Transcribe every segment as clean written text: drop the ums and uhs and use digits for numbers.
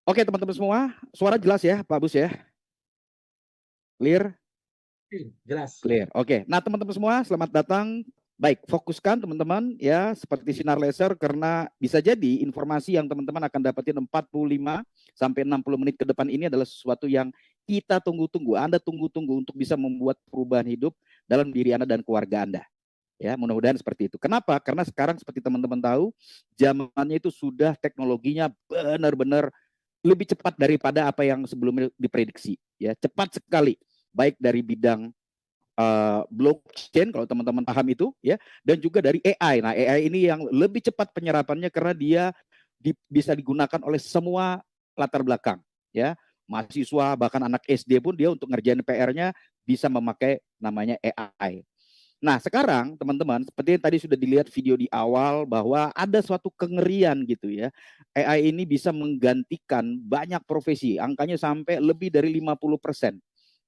Oke teman-teman semua, suara jelas ya Pak Bus ya? Clear? Jelas. Clear. Oke. Nah teman-teman semua, selamat datang. Baik, fokuskan teman-teman ya seperti sinar laser karena bisa jadi informasi yang teman-teman akan dapetin 45 sampai 60 menit ke depan ini adalah sesuatu yang kita tunggu-tunggu. Anda tunggu-tunggu untuk bisa membuat perubahan hidup dalam diri Anda dan keluarga Anda. Ya, mudah-mudahan seperti itu. Kenapa? Karena sekarang seperti teman-teman tahu, zamannya itu sudah teknologinya benar-benar lebih cepat daripada apa yang sebelumnya diprediksi. Ya, cepat sekali. Baik dari bidang blockchain kalau teman-teman paham itu ya, dan juga dari AI. Nah, AI ini yang lebih cepat penyerapannya karena dia bisa digunakan oleh semua latar belakang ya. Mahasiswa bahkan anak SD pun dia untuk ngerjain PR-nya bisa memakai namanya AI. Nah, sekarang teman-teman, seperti yang tadi sudah dilihat video di awal bahwa ada suatu kengerian gitu ya. AI ini bisa menggantikan banyak profesi, angkanya sampai lebih dari 50%.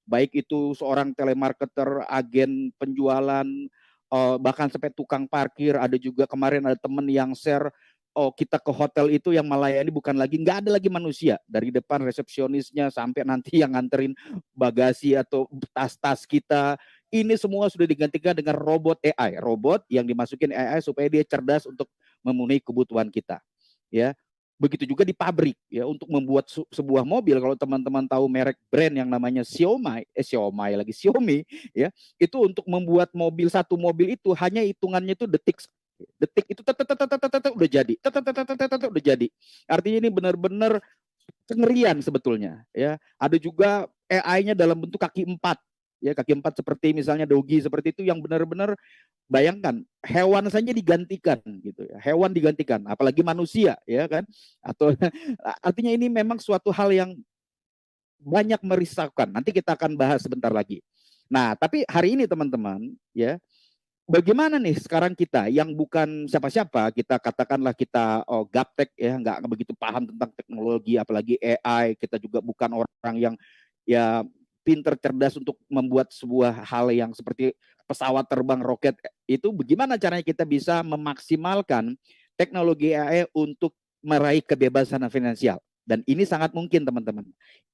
Baik itu seorang telemarketer, agen penjualan, bahkan sampai tukang parkir. Ada juga kemarin ada teman yang share, oh kita ke hotel itu yang melayani bukan lagi, nggak ada lagi manusia. Dari depan resepsionisnya sampai nanti yang nganterin bagasi atau tas-tas kita. Ini semua sudah digantikan dengan robot AI. Robot yang dimasukin AI supaya dia cerdas untuk memenuhi kebutuhan kita. Ya, begitu juga di pabrik ya untuk membuat sebuah mobil. Kalau teman-teman tahu merek brand yang namanya Xiaomi ya, itu untuk membuat satu mobil itu hanya hitungannya itu detik. Detik itu udah jadi. Udah jadi. Artinya ini benar-benar kengerian sebetulnya ya. Ada juga AI-nya dalam bentuk kaki empat ya, kaki empat seperti misalnya dogi seperti itu yang benar-benar bayangkan hewan saja digantikan gitu ya, hewan digantikan apalagi manusia ya kan, atau artinya ini memang suatu hal yang banyak merisaukan. Nanti kita akan bahas sebentar lagi. Nah, tapi hari ini teman-teman ya, bagaimana nih sekarang kita yang bukan siapa-siapa, kita katakanlah kita gaptek ya, nggak begitu paham tentang teknologi, apalagi AI, kita juga bukan orang yang ya pinter cerdas untuk membuat sebuah hal yang seperti pesawat terbang, roket, itu bagaimana caranya kita bisa memaksimalkan teknologi AI untuk meraih kebebasan finansial. Dan ini sangat mungkin teman-teman.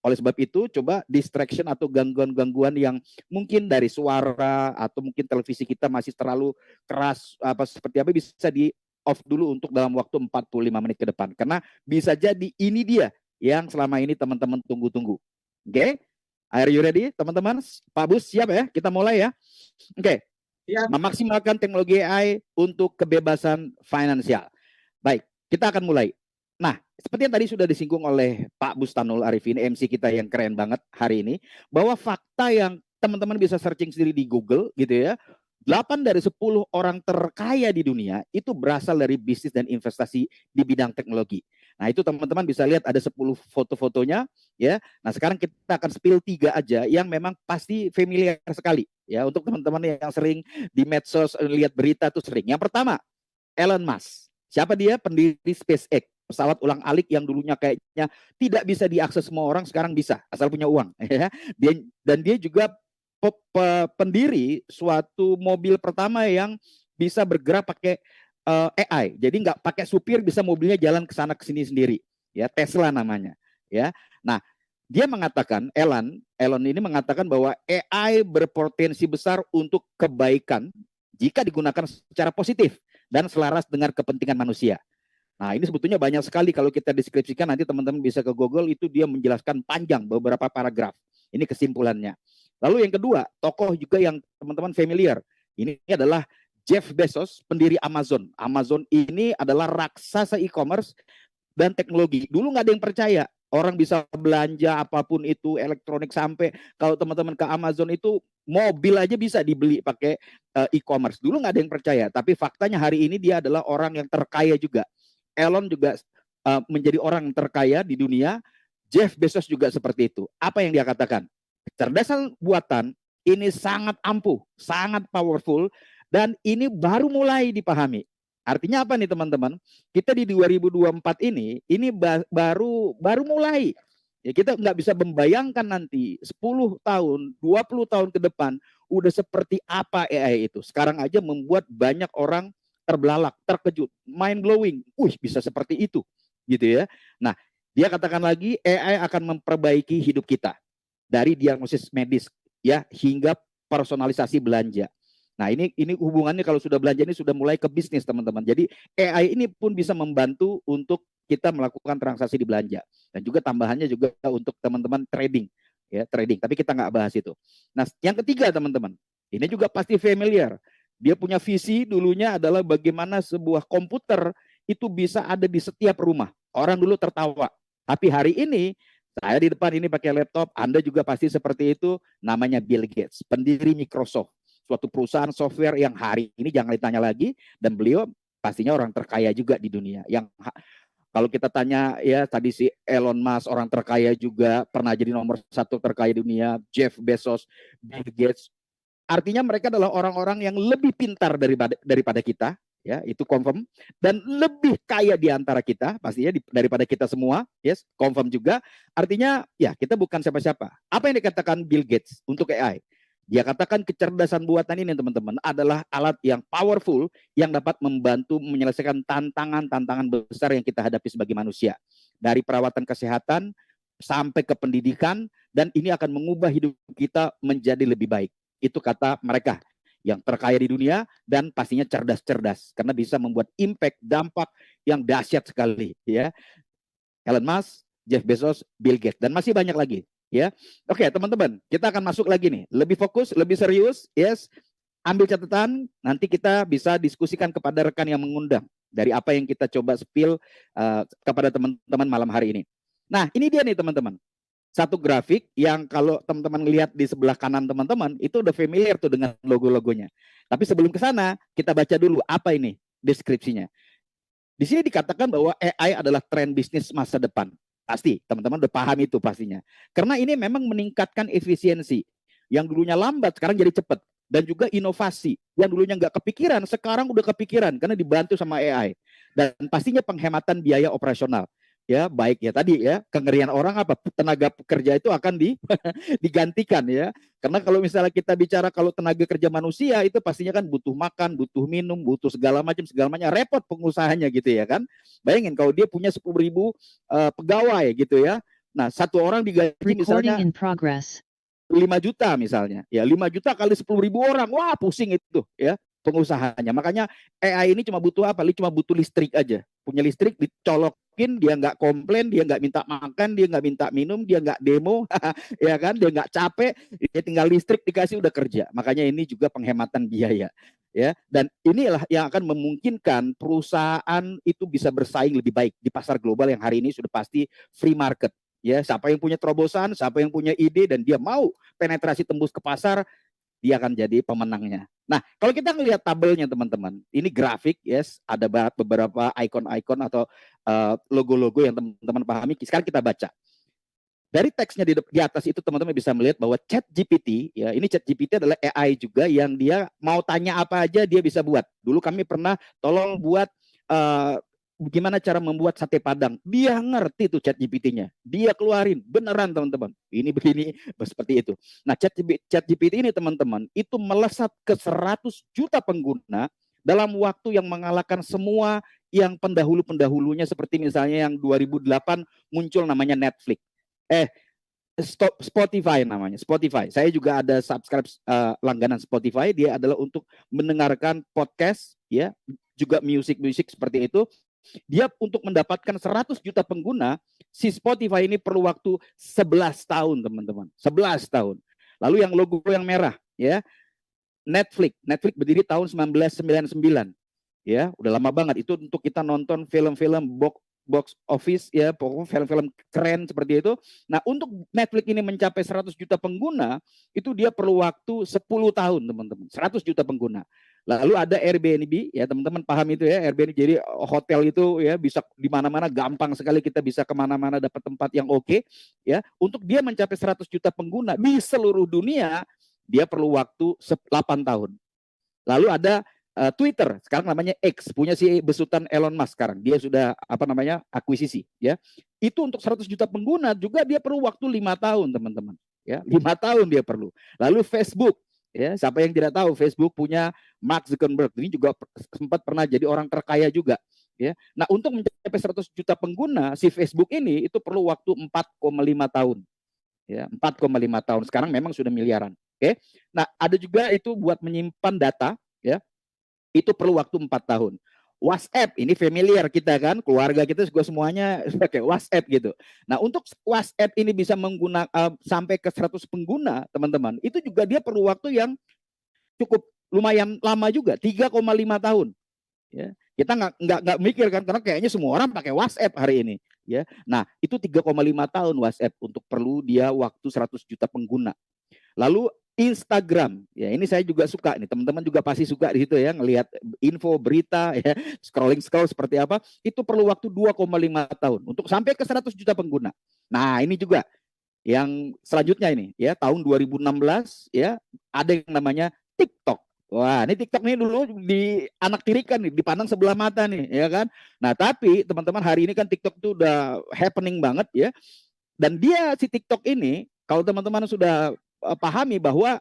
Oleh sebab itu, coba distraction atau gangguan-gangguan yang mungkin dari suara atau mungkin televisi kita masih terlalu keras apa seperti apa bisa di off dulu untuk dalam waktu 45 menit ke depan. Karena bisa jadi ini dia yang selama ini teman-teman tunggu-tunggu. Oke? Okay? Are you ready, teman-teman? Pak Bus siap ya? Kita mulai ya. Oke. Okay. Ya. Memaksimalkan teknologi AI untuk kebebasan finansial. Baik, kita akan mulai. Nah, seperti yang tadi sudah disinggung oleh Pak Bustanul Arifin, MC kita yang keren banget hari ini, bahwa fakta yang teman-teman bisa searching sendiri di Google gitu ya, 8 dari 10 orang terkaya di dunia itu berasal dari bisnis dan investasi di bidang teknologi. Nah, itu teman-teman bisa lihat ada 10 foto-fotonya ya. Nah, sekarang kita akan spill 3 aja yang memang pasti familiar sekali ya untuk teman-teman yang sering di medsos lihat berita tuh sering. Yang pertama, Elon Musk. Siapa dia? Pendiri SpaceX, pesawat ulang-alik yang dulunya kayaknya tidak bisa diakses semua orang, sekarang bisa asal punya uang ya. Dia juga pendiri suatu mobil pertama yang bisa bergerak pakai AI. Jadi nggak pakai supir, bisa mobilnya jalan ke sana ke sini sendiri. Ya, Tesla namanya. Ya. Nah, dia mengatakan, Elon ini mengatakan bahwa AI berpotensi besar untuk kebaikan jika digunakan secara positif dan selaras dengan kepentingan manusia. Nah, ini sebetulnya banyak sekali kalau kita deskripsikan, nanti teman-teman bisa ke Google, itu dia menjelaskan panjang beberapa paragraf. Ini kesimpulannya. Lalu yang kedua, tokoh juga yang teman-teman familiar. Ini adalah Jeff Bezos, pendiri Amazon. Amazon ini adalah raksasa e-commerce dan teknologi. Dulu nggak ada yang percaya orang bisa belanja apapun itu elektronik, sampai kalau teman-teman ke Amazon itu mobil aja bisa dibeli pakai e-commerce. Dulu nggak ada yang percaya, tapi faktanya hari ini dia adalah orang yang terkaya juga. Elon juga menjadi orang terkaya di dunia. Jeff Bezos juga seperti itu. Apa yang dia katakan? Kecerdasan buatan ini sangat ampuh, sangat powerful, dan ini baru mulai dipahami. Artinya apa nih teman-teman? Kita di 2024 ini baru mulai. Ya, kita nggak bisa membayangkan nanti 10 tahun, 20 tahun ke depan udah seperti apa AI itu. Sekarang aja membuat banyak orang terbelalak, terkejut, mind blowing. Bisa seperti itu, gitu ya. Nah, Dia katakan lagi, AI akan memperbaiki hidup kita dari diagnosis medis ya hingga personalisasi belanja. Nah, ini hubungannya kalau sudah belanja ini sudah mulai ke bisnis, teman-teman. Jadi AI ini pun bisa membantu untuk kita melakukan transaksi di belanja, dan juga tambahannya juga untuk teman-teman trading ya, trading. Tapi kita nggak bahas itu. Nah, yang ketiga, teman-teman, ini juga pasti familiar. Dia punya visi dulunya adalah bagaimana sebuah komputer itu bisa ada di setiap rumah. Orang dulu tertawa. Tapi hari ini, saya di depan ini pakai laptop, Anda juga pasti seperti itu, namanya Bill Gates, pendiri Microsoft, suatu perusahaan software yang hari ini jangan ditanya lagi, dan beliau pastinya orang terkaya juga di dunia. Yang kalau kita tanya ya, tadi si Elon Musk orang terkaya juga, pernah jadi nomor 1 terkaya di dunia, Jeff Bezos, Bill Gates, artinya mereka adalah orang-orang yang lebih pintar daripada kita, ya, itu confirm, dan lebih kaya di antara kita pastinya daripada kita semua, yes, confirm juga. Artinya ya kita bukan siapa-siapa. Apa yang dikatakan Bill Gates untuk AI? Dia katakan kecerdasan buatan ini, teman-teman, adalah alat yang powerful yang dapat membantu menyelesaikan tantangan-tantangan besar yang kita hadapi sebagai manusia. Dari perawatan kesehatan sampai ke pendidikan, dan ini akan mengubah hidup kita menjadi lebih baik. Itu kata mereka yang terkaya di dunia dan pastinya cerdas-cerdas karena bisa membuat impact, dampak yang dahsyat sekali ya. Elon Musk, Jeff Bezos, Bill Gates, dan masih banyak lagi ya. Oke, teman-teman, kita akan masuk lagi nih, lebih fokus, lebih serius, yes. Ambil catatan, nanti kita bisa diskusikan kepada rekan yang mengundang dari apa yang kita coba spill kepada teman-teman malam hari ini. Nah, ini dia nih, teman-teman. Satu grafik yang kalau teman-teman lihat di sebelah kanan teman-teman, itu udah familiar tuh dengan logo-logonya. Tapi sebelum ke sana, kita baca dulu apa ini deskripsinya. Di sini dikatakan bahwa AI adalah tren bisnis masa depan. Pasti, teman-teman udah paham itu pastinya. Karena ini memang meningkatkan efisiensi. Yang dulunya lambat, sekarang jadi cepat. Dan juga inovasi. Yang dulunya nggak kepikiran, sekarang udah kepikiran karena dibantu sama AI. Dan pastinya penghematan biaya operasional. Ya, baik ya tadi ya, kengerian orang apa? Tenaga kerja itu akan digantikan ya. Karena kalau misalnya kita bicara kalau tenaga kerja manusia itu pastinya kan butuh makan, butuh minum, butuh segala macam, repot pengusahanya gitu ya kan. Bayangin kalau dia punya 10.000 pegawai gitu ya. Nah, satu orang digaji misalnya 5 juta misalnya. Ya, 5 juta kali 10.000 orang. Wah, pusing itu ya pengusahanya. Makanya AI ini cuma butuh apa? Dia cuma butuh listrik aja. Punya listrik dicolokin, dia nggak komplain, dia nggak minta makan, dia nggak minta minum, dia nggak demo, ya kan? Dia nggak capek, dia tinggal listrik dikasih udah kerja. Makanya ini juga penghematan biaya. Ya, dan inilah yang akan memungkinkan perusahaan itu bisa bersaing lebih baik di pasar global yang hari ini sudah pasti free market. Ya, siapa yang punya terobosan, siapa yang punya ide dan dia mau penetrasi tembus ke pasar, dia akan jadi pemenangnya. Nah, kalau kita melihat tabelnya teman-teman, ini grafik, yes, ada beberapa ikon-ikon atau logo-logo yang teman-teman pahami. Sekarang kita baca. Dari teksnya di atas itu teman-teman bisa melihat bahwa ChatGPT, ya, ini ChatGPT adalah AI juga yang dia mau tanya apa aja dia bisa buat. Dulu kami pernah tolong buat gimana cara membuat sate padang. Dia ngerti tuh ChatGPT-nya. Dia keluarin beneran teman-teman. Ini begini seperti itu. Nah, ChatGPT ini teman-teman itu melesat ke 100 juta pengguna dalam waktu yang mengalahkan semua yang pendahulu-pendahulunya, seperti misalnya yang 2008 muncul namanya Netflix. Spotify namanya, Spotify. Saya juga ada subscribe langganan Spotify. Dia adalah untuk mendengarkan podcast, ya, juga musik seperti itu. Dia untuk mendapatkan 100 juta pengguna, si Spotify ini perlu waktu 11 tahun, teman-teman. 11 tahun. Lalu yang logo yang merah, ya, Netflix berdiri tahun 1999. Ya, udah lama banget. Itu untuk kita nonton film-film box office ya, pokoknya film-film keren seperti itu. Nah, untuk Netflix ini mencapai 100 juta pengguna, itu dia perlu waktu 10 tahun, teman-teman. 100 juta pengguna. Lalu ada Airbnb, ya teman-teman paham itu ya, Airbnb, jadi hotel itu ya bisa di mana-mana, gampang sekali kita bisa kemana-mana dapat tempat yang oke, ya. Untuk dia mencapai 100 juta pengguna di seluruh dunia, dia perlu waktu 8 tahun. Lalu ada Twitter, sekarang namanya X, punya si besutan Elon Musk sekarang. Dia sudah akuisisi, ya. Itu untuk 100 juta pengguna juga dia perlu waktu 5 tahun, teman-teman. Ya, 5 tahun dia perlu. Lalu Facebook, ya, siapa yang tidak tahu Facebook punya Mark Zuckerberg. Ini juga sempat pernah jadi orang terkaya juga. Ya. Nah, untuk mencapai 100 juta pengguna si Facebook ini itu perlu waktu 4,5 tahun. Ya, 4,5 tahun. Sekarang memang sudah miliaran. Oke. Nah, ada juga itu buat menyimpan data, ya. Itu perlu waktu 4 tahun. WhatsApp ini familiar kita kan, keluarga kita juga semuanya pakai WhatsApp gitu. Nah, untuk WhatsApp ini bisa menggunakan sampai ke 100 pengguna, teman-teman, itu juga dia perlu waktu yang cukup lumayan lama juga, 3,5 tahun. Ya, kita nggak mikir kan, karena kayaknya semua orang pakai WhatsApp hari ini. Ya, nah itu 3,5 tahun WhatsApp untuk perlu dia waktu 100 juta pengguna. Lalu Instagram, ya ini saya juga suka nih, teman-teman juga pasti suka di situ ya, ngelihat info, berita, ya, scroll seperti apa, itu perlu waktu 2,5 tahun untuk sampai ke 100 juta pengguna. Nah ini juga yang selanjutnya ini, ya tahun 2016 ya ada yang namanya TikTok. Wah, ini TikTok nih dulu di anak tirikan nih, dipandang sebelah mata nih, ya kan? Nah, tapi teman-teman hari ini kan TikTok itu udah happening banget ya. Dan dia si TikTok ini, kalau teman-teman sudah pahami bahwa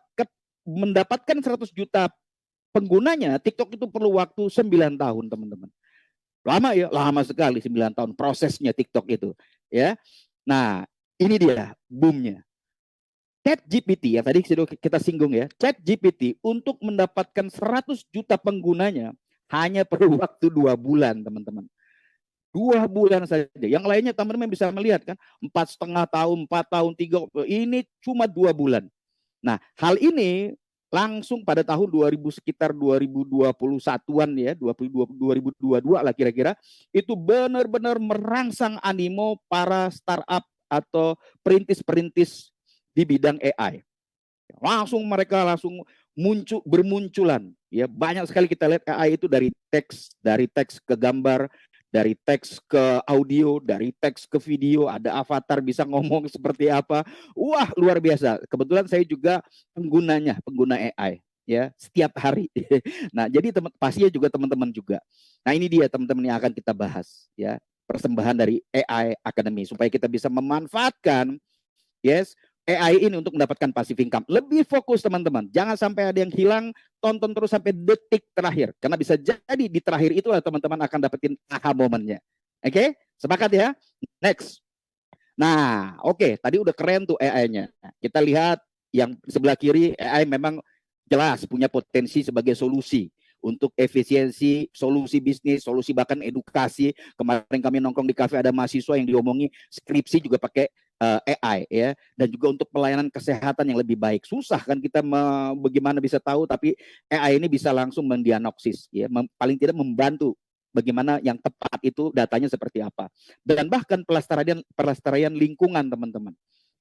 mendapatkan 100 juta penggunanya, TikTok itu perlu waktu 9 tahun, teman-teman. Lama ya, lama sekali 9 tahun prosesnya TikTok itu, ya. Nah, ini dia boomnya. ChatGPT ya tadi kita singgung ya, ChatGPT untuk mendapatkan 100 juta penggunanya hanya perlu waktu 2 bulan, teman-teman. 2 bulan saja. Yang lainnya teman-teman bisa melihat kan, 4,5 tahun, 4 tahun, 3, ini cuma 2 bulan. Nah, hal ini langsung pada tahun 2000 sekitar 2021-an ya, 2022 lah kira-kira, itu benar-benar merangsang animo para startup atau perintis-perintis di bidang AI. Langsung mereka bermunculan ya, banyak sekali kita lihat AI itu dari teks ke gambar, dari teks ke audio, dari teks ke video, ada avatar bisa ngomong seperti apa. Wah, luar biasa. Kebetulan saya juga pengguna AI ya setiap hari. Nah, jadi pastinya juga teman-teman juga. Nah, ini dia teman-teman yang akan kita bahas ya, persembahan dari AI Academy supaya kita bisa memanfaatkan AI ini untuk mendapatkan passive income. Lebih fokus teman-teman. Jangan sampai ada yang hilang, tonton terus sampai detik terakhir. Karena bisa jadi di terakhir itulah teman-teman akan dapetin aha momennya. Oke? Sepakat ya? Next. Nah, oke. Tadi udah keren tuh AI-nya. Kita lihat yang sebelah kiri, AI memang jelas punya potensi sebagai solusi untuk efisiensi, solusi bisnis, solusi bahkan edukasi. Kemarin kami nongkrong di kafe ada mahasiswa yang diomongi skripsi juga pakai AI ya, dan juga untuk pelayanan kesehatan yang lebih baik. Susah kan kita bagaimana bisa tahu, tapi AI ini bisa langsung mendiagnosis ya, paling tidak membantu bagaimana yang tepat itu datanya seperti apa. Dan bahkan pelestarian lingkungan, teman-teman.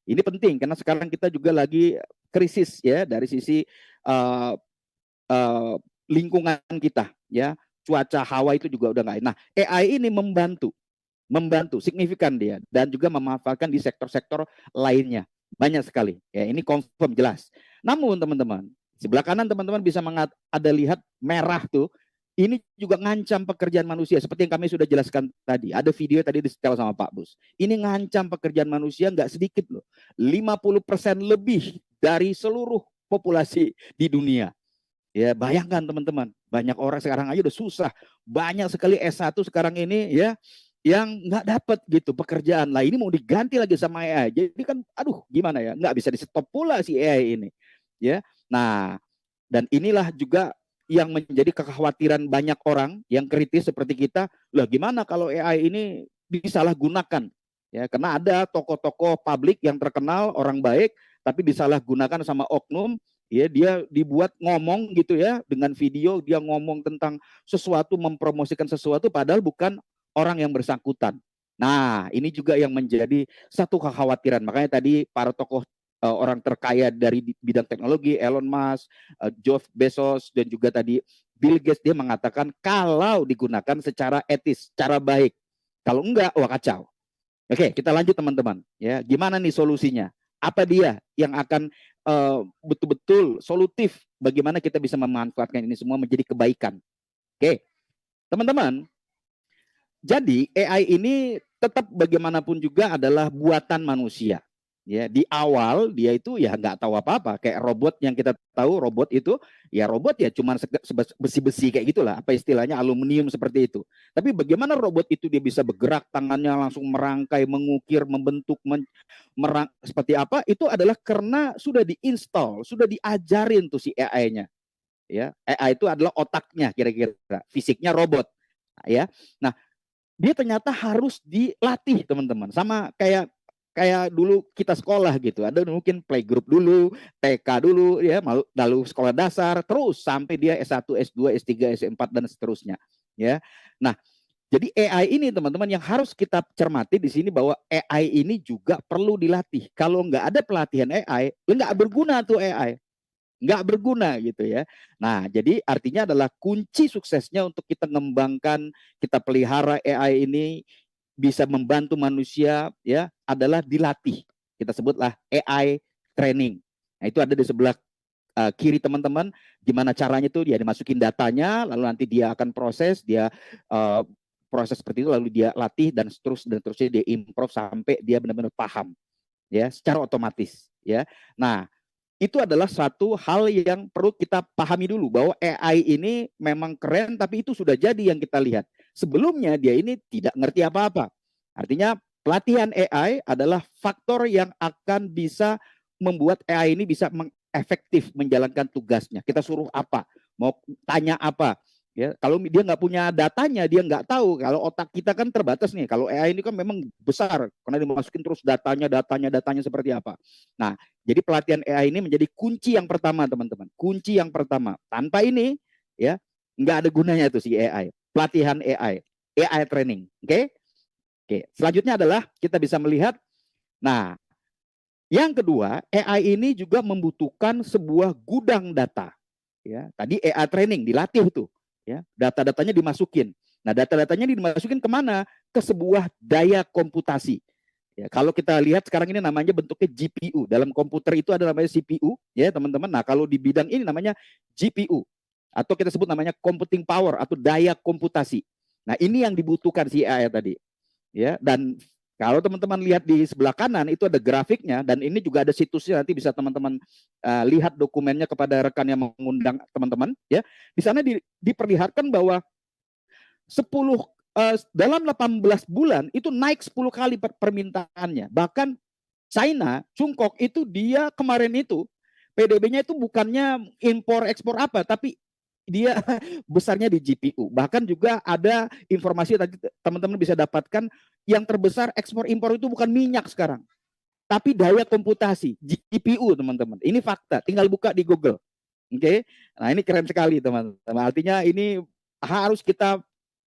Ini penting karena sekarang kita juga lagi krisis ya dari sisi lingkungan kita ya, cuaca hawa itu juga udah nggak. Nah, AI ini membantu signifikan dia, dan juga memanfaatkan di sektor-sektor lainnya banyak sekali ya, ini confirm jelas. Namun teman-teman, sebelah kanan teman-teman bisa ada lihat merah tuh, ini juga ngancam pekerjaan manusia seperti yang kami sudah jelaskan tadi. Ada video tadi disetel sama Pak Bus. Ini ngancam pekerjaan manusia nggak sedikit loh, 50% lebih dari seluruh populasi di dunia. Ya, bayangkan teman-teman, banyak orang sekarang aja udah susah, banyak sekali S1 sekarang ini ya yang nggak dapat gitu pekerjaan. Lah ini mau diganti lagi sama AI. Jadi kan aduh gimana ya, nggak bisa di-stop pula si AI ini. Ya. Nah, dan inilah juga yang menjadi kekhawatiran banyak orang yang kritis seperti kita. Lah gimana kalau AI ini disalahgunakan? Ya, karena ada tokoh-tokoh publik yang terkenal orang baik tapi disalahgunakan sama oknum. Ya, dia dibuat ngomong gitu ya, dengan video dia ngomong tentang sesuatu, mempromosikan sesuatu padahal bukan orang yang bersangkutan. Nah, ini juga yang menjadi satu kekhawatiran. Makanya tadi para tokoh orang terkaya dari bidang teknologi, Elon Musk, Jeff Bezos, dan juga tadi Bill Gates, dia mengatakan kalau digunakan secara etis, secara baik. Kalau enggak, wah kacau. Oke, kita lanjut teman-teman. Ya, gimana nih solusinya? Apa dia yang akan betul-betul solutif? Bagaimana kita bisa memanfaatkan ini semua menjadi kebaikan? Oke, teman-teman. Jadi AI ini tetap bagaimanapun juga adalah buatan manusia. Ya, di awal dia itu ya nggak tahu apa-apa. Kayak robot yang kita tahu, robot itu ya robot ya cuman besi-besi kayak gitulah. Apa istilahnya, aluminium seperti itu. Tapi bagaimana robot itu dia bisa bergerak, tangannya langsung merangkai, mengukir, membentuk, seperti apa? Itu adalah karena sudah diinstal, sudah diajarin tuh si AI-nya. Ya, AI itu adalah otaknya kira-kira, fisiknya robot. Ya. Nah, dia ternyata harus dilatih teman-teman, sama kayak kayak dulu kita sekolah gitu, ada mungkin playgroup dulu, TK dulu ya, lalu sekolah dasar, terus sampai dia S1, S2, S3, S4 dan seterusnya ya. Nah, jadi AI ini teman-teman yang harus kita cermati di sini, bahwa AI ini juga perlu dilatih. Kalau nggak ada pelatihan AI, nggak berguna tuh AI, nggak berguna gitu ya. Nah, jadi artinya adalah kunci suksesnya untuk kita mengembangkan, kita pelihara AI ini bisa membantu manusia ya, adalah dilatih. Kita sebutlah AI training. Nah, itu ada di sebelah kiri teman-teman. Gimana caranya itu, dia dimasukin datanya, lalu nanti dia akan proses, dia proses seperti itu, lalu dia latih dan seterusnya dia improve sampai dia benar-benar paham ya, secara otomatis ya. Nah, itu adalah satu hal yang perlu kita pahami dulu, bahwa AI ini memang keren, tapi itu sudah jadi yang kita lihat. Sebelumnya dia ini tidak ngerti apa-apa. Artinya pelatihan AI adalah faktor yang akan bisa membuat AI ini bisa efektif menjalankan tugasnya. Kita suruh apa, mau tanya apa. Ya, kalau dia nggak punya datanya, dia nggak tahu. Kalau otak kita kan terbatas nih. Kalau AI ini kan memang besar, karena dimasukin terus datanya seperti apa. Nah, jadi pelatihan AI ini menjadi kunci yang pertama, teman-teman. Kunci yang pertama. Tanpa ini, ya, nggak ada gunanya itu si AI. Pelatihan AI training. Oke? Oke. Selanjutnya adalah kita bisa melihat. Nah, yang kedua, AI ini juga membutuhkan sebuah gudang data. Ya, tadi AI training dilatih tuh. Ya, data-datanya dimasukin. Nah, data-datanya dimasukin kemana? Ke sebuah daya komputasi. Ya, kalau kita lihat sekarang ini namanya bentuknya GPU. Dalam komputer itu ada namanya CPU, ya teman-teman. Nah, kalau di bidang ini namanya GPU, atau kita sebut namanya computing power atau daya komputasi. Nah, ini yang dibutuhkan si AI tadi. Ya, dan kalau teman-teman lihat di sebelah kanan itu ada grafiknya, dan ini juga ada situsnya, nanti bisa teman-teman lihat dokumennya kepada rekan yang mengundang teman-teman. Ya, di sana diperlihatkan bahwa 10 dalam 18 bulan itu naik 10 kali permintaannya. Bahkan China, Chungkok itu dia kemarin itu PDB-nya itu bukannya impor ekspor apa, tapi dia besarnya di GPU. Bahkan juga ada informasi tadi teman-teman bisa dapatkan, yang terbesar ekspor impor itu bukan minyak sekarang, tapi daya komputasi, GPU teman-teman. Ini fakta, tinggal buka di Google. Oke. Nah, ini keren sekali teman-teman. Artinya ini harus kita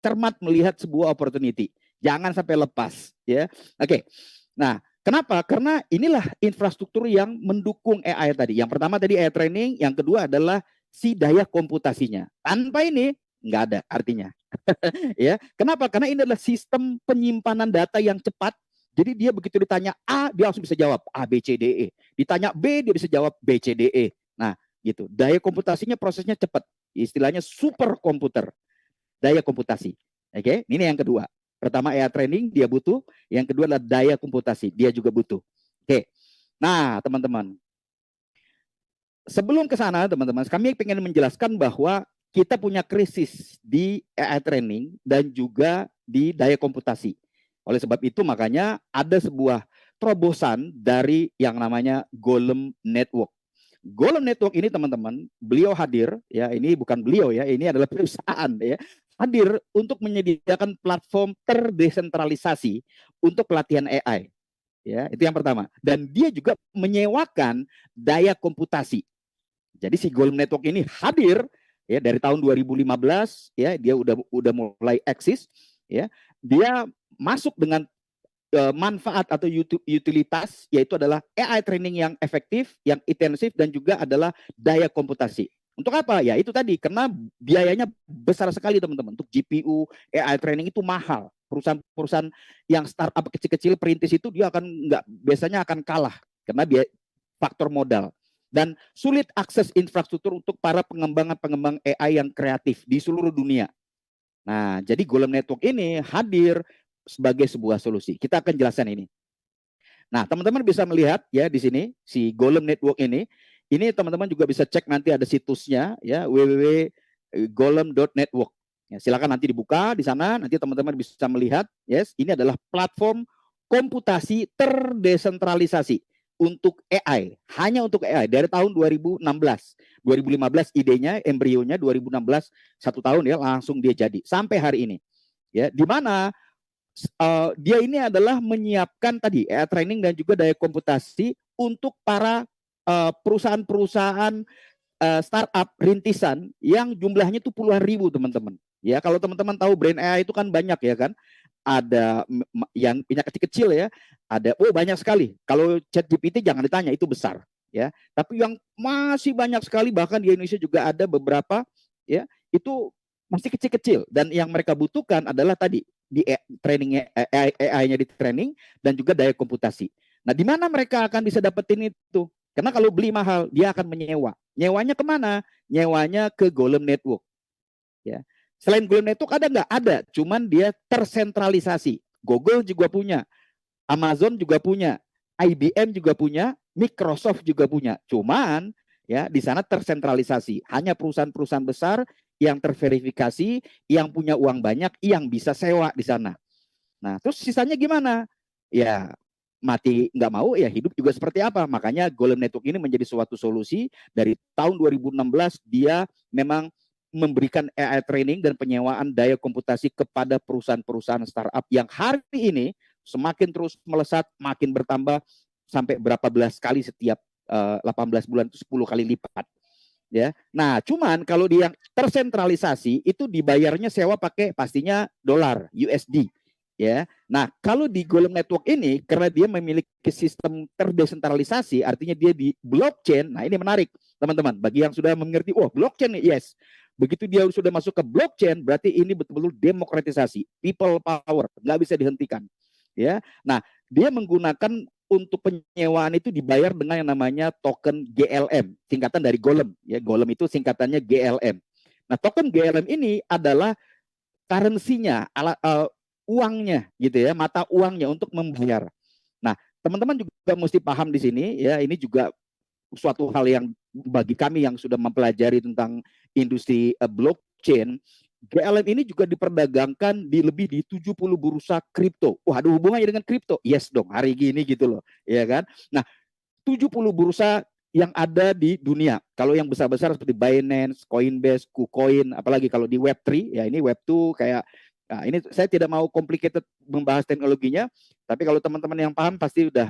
cermat melihat sebuah opportunity. Jangan sampai lepas ya. Oke. Nah, kenapa? Karena inilah infrastruktur yang mendukung AI tadi. Yang pertama tadi AI training, yang kedua adalah si daya komputasinya. Tanpa ini nggak ada artinya. Ya, kenapa? Karena ini adalah sistem penyimpanan data yang cepat. Jadi dia begitu ditanya A, dia langsung bisa jawab A, B, C, D, E. Ditanya B, dia bisa jawab B, C, D, E. Nah, gitu. Daya komputasinya prosesnya cepat. Istilahnya super komputer. Daya komputasi. Oke, ini yang kedua. Pertama AI training dia butuh, yang kedua adalah daya komputasi, dia juga butuh. Oke. Nah, teman-teman. Sebelum ke sana, teman-teman, kami ingin menjelaskan bahwa kita punya krisis di AI training dan juga di daya komputasi. Oleh sebab itu makanya ada sebuah terobosan dari yang namanya Golem Network. Golem Network ini teman-teman, beliau hadir, ya ini bukan beliau ya, ini adalah perusahaan ya, hadir untuk menyediakan platform terdesentralisasi untuk pelatihan AI. Ya, itu yang pertama. Dan dia juga menyewakan daya komputasi. Jadi si Golem Network ini hadir ya dari tahun 2015 ya, dia udah mulai eksis ya. Dia masuk dengan manfaat atau utilitas, yaitu adalah AI training yang efektif, yang intensif, dan juga adalah daya komputasi. Untuk apa? Ya itu tadi, karena biayanya besar sekali teman-teman. Untuk GPU, AI training itu mahal. Perusahaan-perusahaan yang startup kecil-kecil perintis itu dia biasanya akan kalah karena faktor modal. Dan sulit akses infrastruktur untuk para pengembang AI yang kreatif di seluruh dunia. Nah, jadi Golem Network ini hadir sebagai sebuah solusi. Kita akan jelaskan ini. Nah, teman-teman bisa melihat ya di sini si Golem Network ini teman-teman juga bisa cek nanti ada situsnya ya www.golem.network. Ya, silakan nanti dibuka di sana, nanti teman-teman bisa melihat, yes, ini adalah platform komputasi terdesentralisasi untuk AI, hanya untuk AI dari tahun 2016. 2015 idenya, embrionya 2016, 1 tahun ya langsung dia jadi sampai hari ini. Ya, di mana dia ini adalah menyiapkan tadi AI training dan juga daya komputasi untuk para perusahaan-perusahaan startup rintisan yang jumlahnya itu puluhan ribu teman-teman. Ya, kalau teman-teman tahu Brain AI itu kan banyak ya kan. Ada yang punya kecil-kecil ya, ada banyak sekali. Kalau ChatGPT jangan ditanya, itu besar ya. Tapi yang masih banyak sekali, bahkan di Indonesia juga ada beberapa ya, itu masih kecil-kecil, dan yang mereka butuhkan adalah tadi di trainingnya AI-nya di training dan juga daya komputasi. Nah, di mana mereka akan bisa dapetin itu? Karena kalau beli mahal, dia akan menyewa. Nyewanya kemana? Nyewanya ke Golem Network. Ya. Selain Golem Network ada nggak? Ada, cuman dia tersentralisasi. Google juga punya, Amazon juga punya, IBM juga punya, Microsoft juga punya. Cuman ya di sana tersentralisasi. Hanya perusahaan-perusahaan besar yang terverifikasi, yang punya uang banyak, yang bisa sewa di sana. Nah, terus sisanya gimana? Ya mati nggak mau, ya hidup juga seperti apa. Makanya Golem Network ini menjadi suatu solusi. Dari tahun 2016 dia memang memberikan AI training dan penyewaan daya komputasi kepada perusahaan-perusahaan startup yang hari ini semakin terus melesat, makin bertambah sampai berapa belas kali setiap 18 bulan, itu 10 kali lipat. Ya. Nah, cuman kalau dia tersentralisasi itu dibayarnya sewa pakai pastinya dolar USD. Ya. Nah, kalau di Golem Network ini karena dia memiliki sistem terdesentralisasi, artinya dia di blockchain. Nah, ini menarik, teman-teman. Bagi yang sudah mengerti, blockchain nih, yes. Begitu dia sudah masuk ke blockchain, berarti ini betul-betul demokratisasi, people power, nggak bisa dihentikan. Ya. Nah, dia menggunakan untuk penyewaan itu dibayar dengan yang namanya token GLM, singkatan dari Golem. Ya, Golem itu singkatannya GLM. Nah, token GLM ini adalah currency-nya, uangnya gitu ya, mata uangnya untuk membayar. Nah, teman-teman juga mesti paham di sini ya, ini juga suatu hal yang bagi kami yang sudah mempelajari tentang industri blockchain, GLM ini juga diperdagangkan di lebih di 70 bursa kripto. Wah, ada hubungannya dengan kripto? Yes dong, hari gini gitu loh, ya kan? Nah, 70 bursa yang ada di dunia. Kalau yang besar-besar seperti Binance, Coinbase, KuCoin, apalagi kalau di Web3, ya ini Web2 kayak, nah ini saya tidak mau complicated membahas teknologinya, tapi kalau teman-teman yang paham pasti udah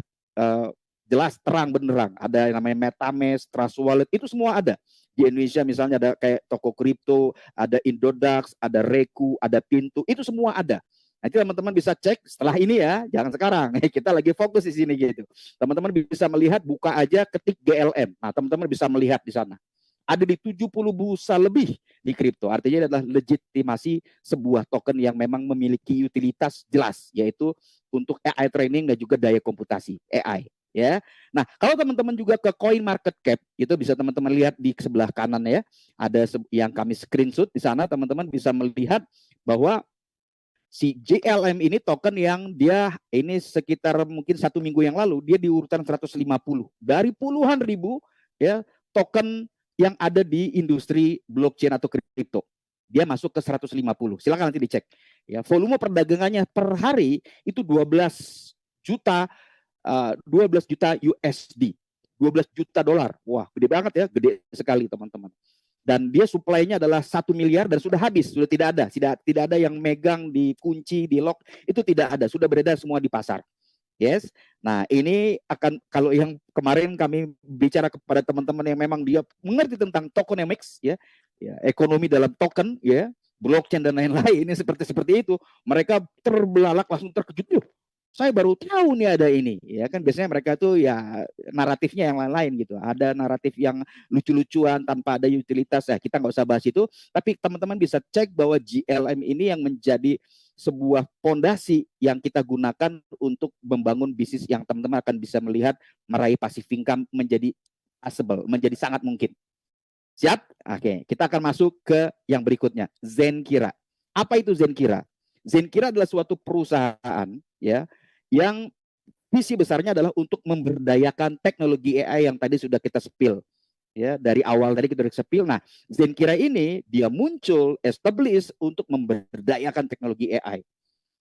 jelas terang benderang. Ada yang namanya MetaMask, Trust Wallet, itu semua ada. Di Indonesia misalnya ada kayak toko kripto, ada Indodax, ada Reku, ada Pintu, itu semua ada. Nanti teman-teman bisa cek setelah ini ya, jangan sekarang. Kita lagi fokus di sini gitu. Teman-teman bisa melihat, buka aja ketik GLM. Nah, teman-teman bisa melihat di sana. Ada di 70 bursa lebih di kripto. Artinya adalah legitimasi sebuah token yang memang memiliki utilitas jelas, yaitu untuk AI training dan juga daya komputasi AI. Ya, nah kalau teman-teman juga ke Coin Market Cap, itu bisa teman-teman lihat di sebelah kanan ya, ada yang kami screenshot di sana, teman-teman bisa melihat bahwa si GLM ini token yang dia ini sekitar mungkin 1 minggu yang lalu dia di urutan 150 dari puluhan ribu ya token yang ada di industri blockchain atau kripto. Dia masuk ke 150. Silakan nanti dicek. Ya, volume perdagangannya per hari itu 12 juta 12 juta USD. 12 juta dolar. Wah, gede banget ya, gede sekali teman-teman. Dan dia supply-nya adalah 1 miliar dan sudah habis, sudah tidak ada. Tidak ada yang megang, dikunci, di lock, itu tidak ada, sudah beredar semua di pasar. Yes. Nah, ini akan, kalau yang kemarin kami bicara kepada teman-teman yang memang dia mengerti tentang tokenomics ya, ekonomi dalam token ya, blockchain dan lain-lain, ini seperti itu. Mereka terbelalak, langsung terkejut. Saya baru tahu nih ada ini, ya kan biasanya mereka tuh ya naratifnya yang lain-lain gitu. Ada naratif yang lucu-lucuan tanpa ada utilitas, ya kita nggak usah bahas itu. Tapi teman-teman bisa cek bahwa GLM ini yang menjadi sebuah fondasi yang kita gunakan untuk membangun bisnis yang teman-teman akan bisa melihat meraih passive income menjadi possible, menjadi sangat mungkin. Siap? Oke, kita akan masuk ke yang berikutnya, Zenkira. Apa itu Zenkira? Zenkira adalah suatu perusahaan ya yang visi besarnya adalah untuk memberdayakan teknologi AI yang tadi sudah kita spill. Ya, dari awal tadi kita sepil. Nah, Zenkira ini dia muncul establish untuk memberdayakan teknologi AI.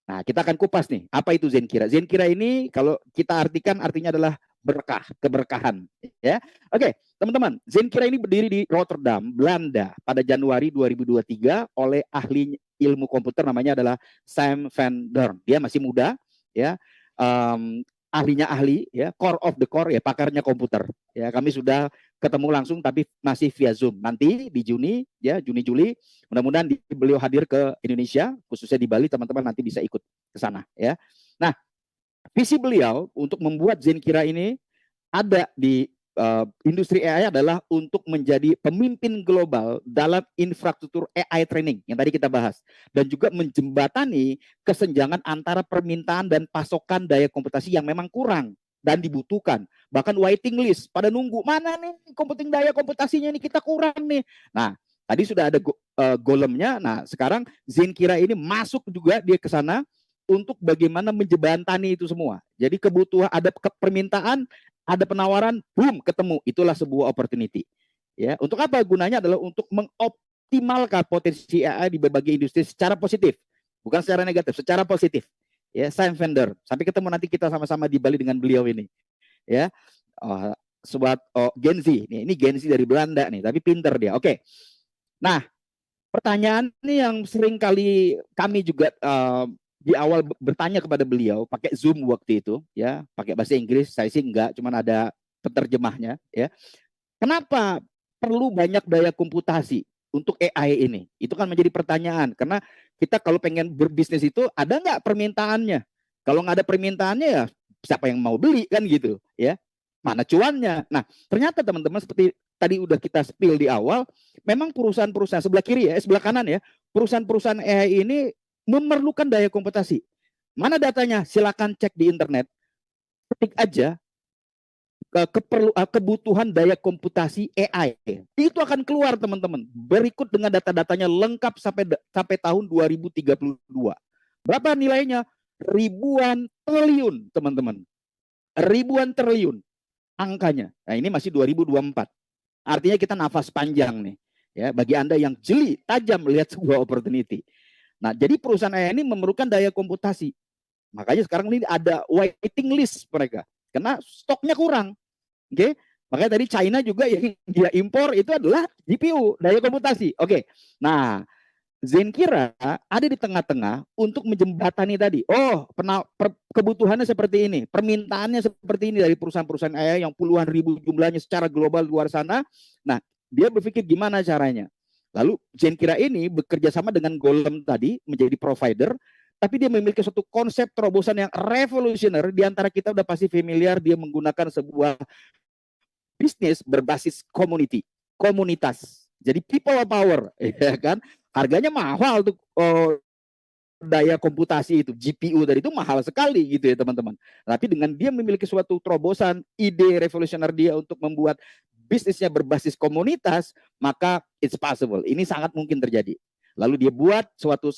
Nah, kita akan kupas nih, apa itu Zenkira? Zenkira ini kalau kita artikan artinya adalah berkah, keberkahan, ya. Oke, teman-teman, Zenkira ini berdiri di Rotterdam, Belanda pada Januari 2023 oleh ahli ilmu komputer namanya adalah Sam van Dorn. Dia masih muda, ya. Ahlinya ahli, ya, core of the core, ya, pakarnya komputer. Ya, kami sudah ketemu langsung tapi masih via Zoom. Nanti di Juni, ya, Juni Juli, mudah-mudahan beliau hadir ke Indonesia, khususnya di Bali, teman-teman nanti bisa ikut ke sana, ya. Nah, visi beliau untuk membuat Zenkira ini ada di industri AI adalah untuk menjadi pemimpin global dalam infrastruktur AI training yang tadi kita bahas, dan juga menjembatani kesenjangan antara permintaan dan pasokan daya komputasi yang memang kurang dan dibutuhkan. Bahkan waiting list pada nunggu, mana nih daya komputasinya ini kita kurang nih. Nah, tadi sudah ada golemnya. Nah, sekarang Zenkira ini masuk juga dia ke sana untuk bagaimana menjembatani itu semua. Jadi kebutuhan, ada permintaan, ada penawaran, boom, ketemu. Itulah sebuah opportunity. Ya, untuk apa gunanya? Adalah untuk mengoptimalkan potensi AI di berbagai industri secara positif, bukan secara negatif, secara positif. Ya, Sam Vendor. Sampai ketemu nanti kita sama-sama di Bali dengan beliau ini. Ya, sobat Gen Z. Ini Gen Z dari Belanda nih, tapi pinter dia. Oke. Nah, pertanyaan ini yang sering kali kami juga di awal bertanya kepada beliau pakai Zoom waktu itu, ya, pakai bahasa Inggris. Saya sih enggak, cuman ada penerjemahnya, ya. Kenapa perlu banyak daya komputasi untuk AI ini? Itu kan menjadi pertanyaan, karena kita kalau pengen berbisnis itu ada nggak permintaannya? Kalau nggak ada permintaannya, ya siapa yang mau beli kan gitu, ya? Mana cuannya? Nah, ternyata teman-teman seperti tadi udah kita spill di awal, memang perusahaan-perusahaan sebelah kiri ya, sebelah kanan ya, perusahaan-perusahaan AI ini memerlukan daya komputasi. Mana datanya? Silakan cek di internet. Ketik aja kebutuhan daya komputasi AI. Itu akan keluar teman-teman. Berikut dengan data-datanya lengkap sampai tahun 2032. Berapa nilainya? Ribuan triliun, teman-teman. Ribuan triliun angkanya. Nah, ini masih 2024. Artinya kita nafas panjang nih. Ya, bagi Anda yang jeli, tajam melihat sebuah opportunity. Nah, jadi perusahaan AI ini memerlukan daya komputasi. Makanya sekarang ini ada waiting list mereka. Karena stoknya kurang. Oke, makanya tadi China juga yang dia impor itu adalah GPU, daya komputasi. Oke, nah Zenkira ada di tengah-tengah untuk menjembatani tadi. Oh, kebutuhannya seperti ini, permintaannya seperti ini dari perusahaan-perusahaan AI yang puluhan ribu jumlahnya secara global luar sana. Nah, dia berpikir gimana caranya. Lalu Zenkira ini bekerja sama dengan Golem tadi menjadi provider, tapi dia memiliki suatu konsep terobosan yang revolusioner. Di antara kita udah pasti familiar, dia menggunakan sebuah bisnis berbasis komunitas. Jadi people power, ya kan? Harganya mahal tuh daya komputasi itu, GPU dari itu mahal sekali gitu ya teman-teman. Tapi dengan dia memiliki suatu terobosan, ide revolusioner dia untuk membuat bisnisnya berbasis komunitas, maka it's possible. Ini sangat mungkin terjadi. Lalu dia buat suatu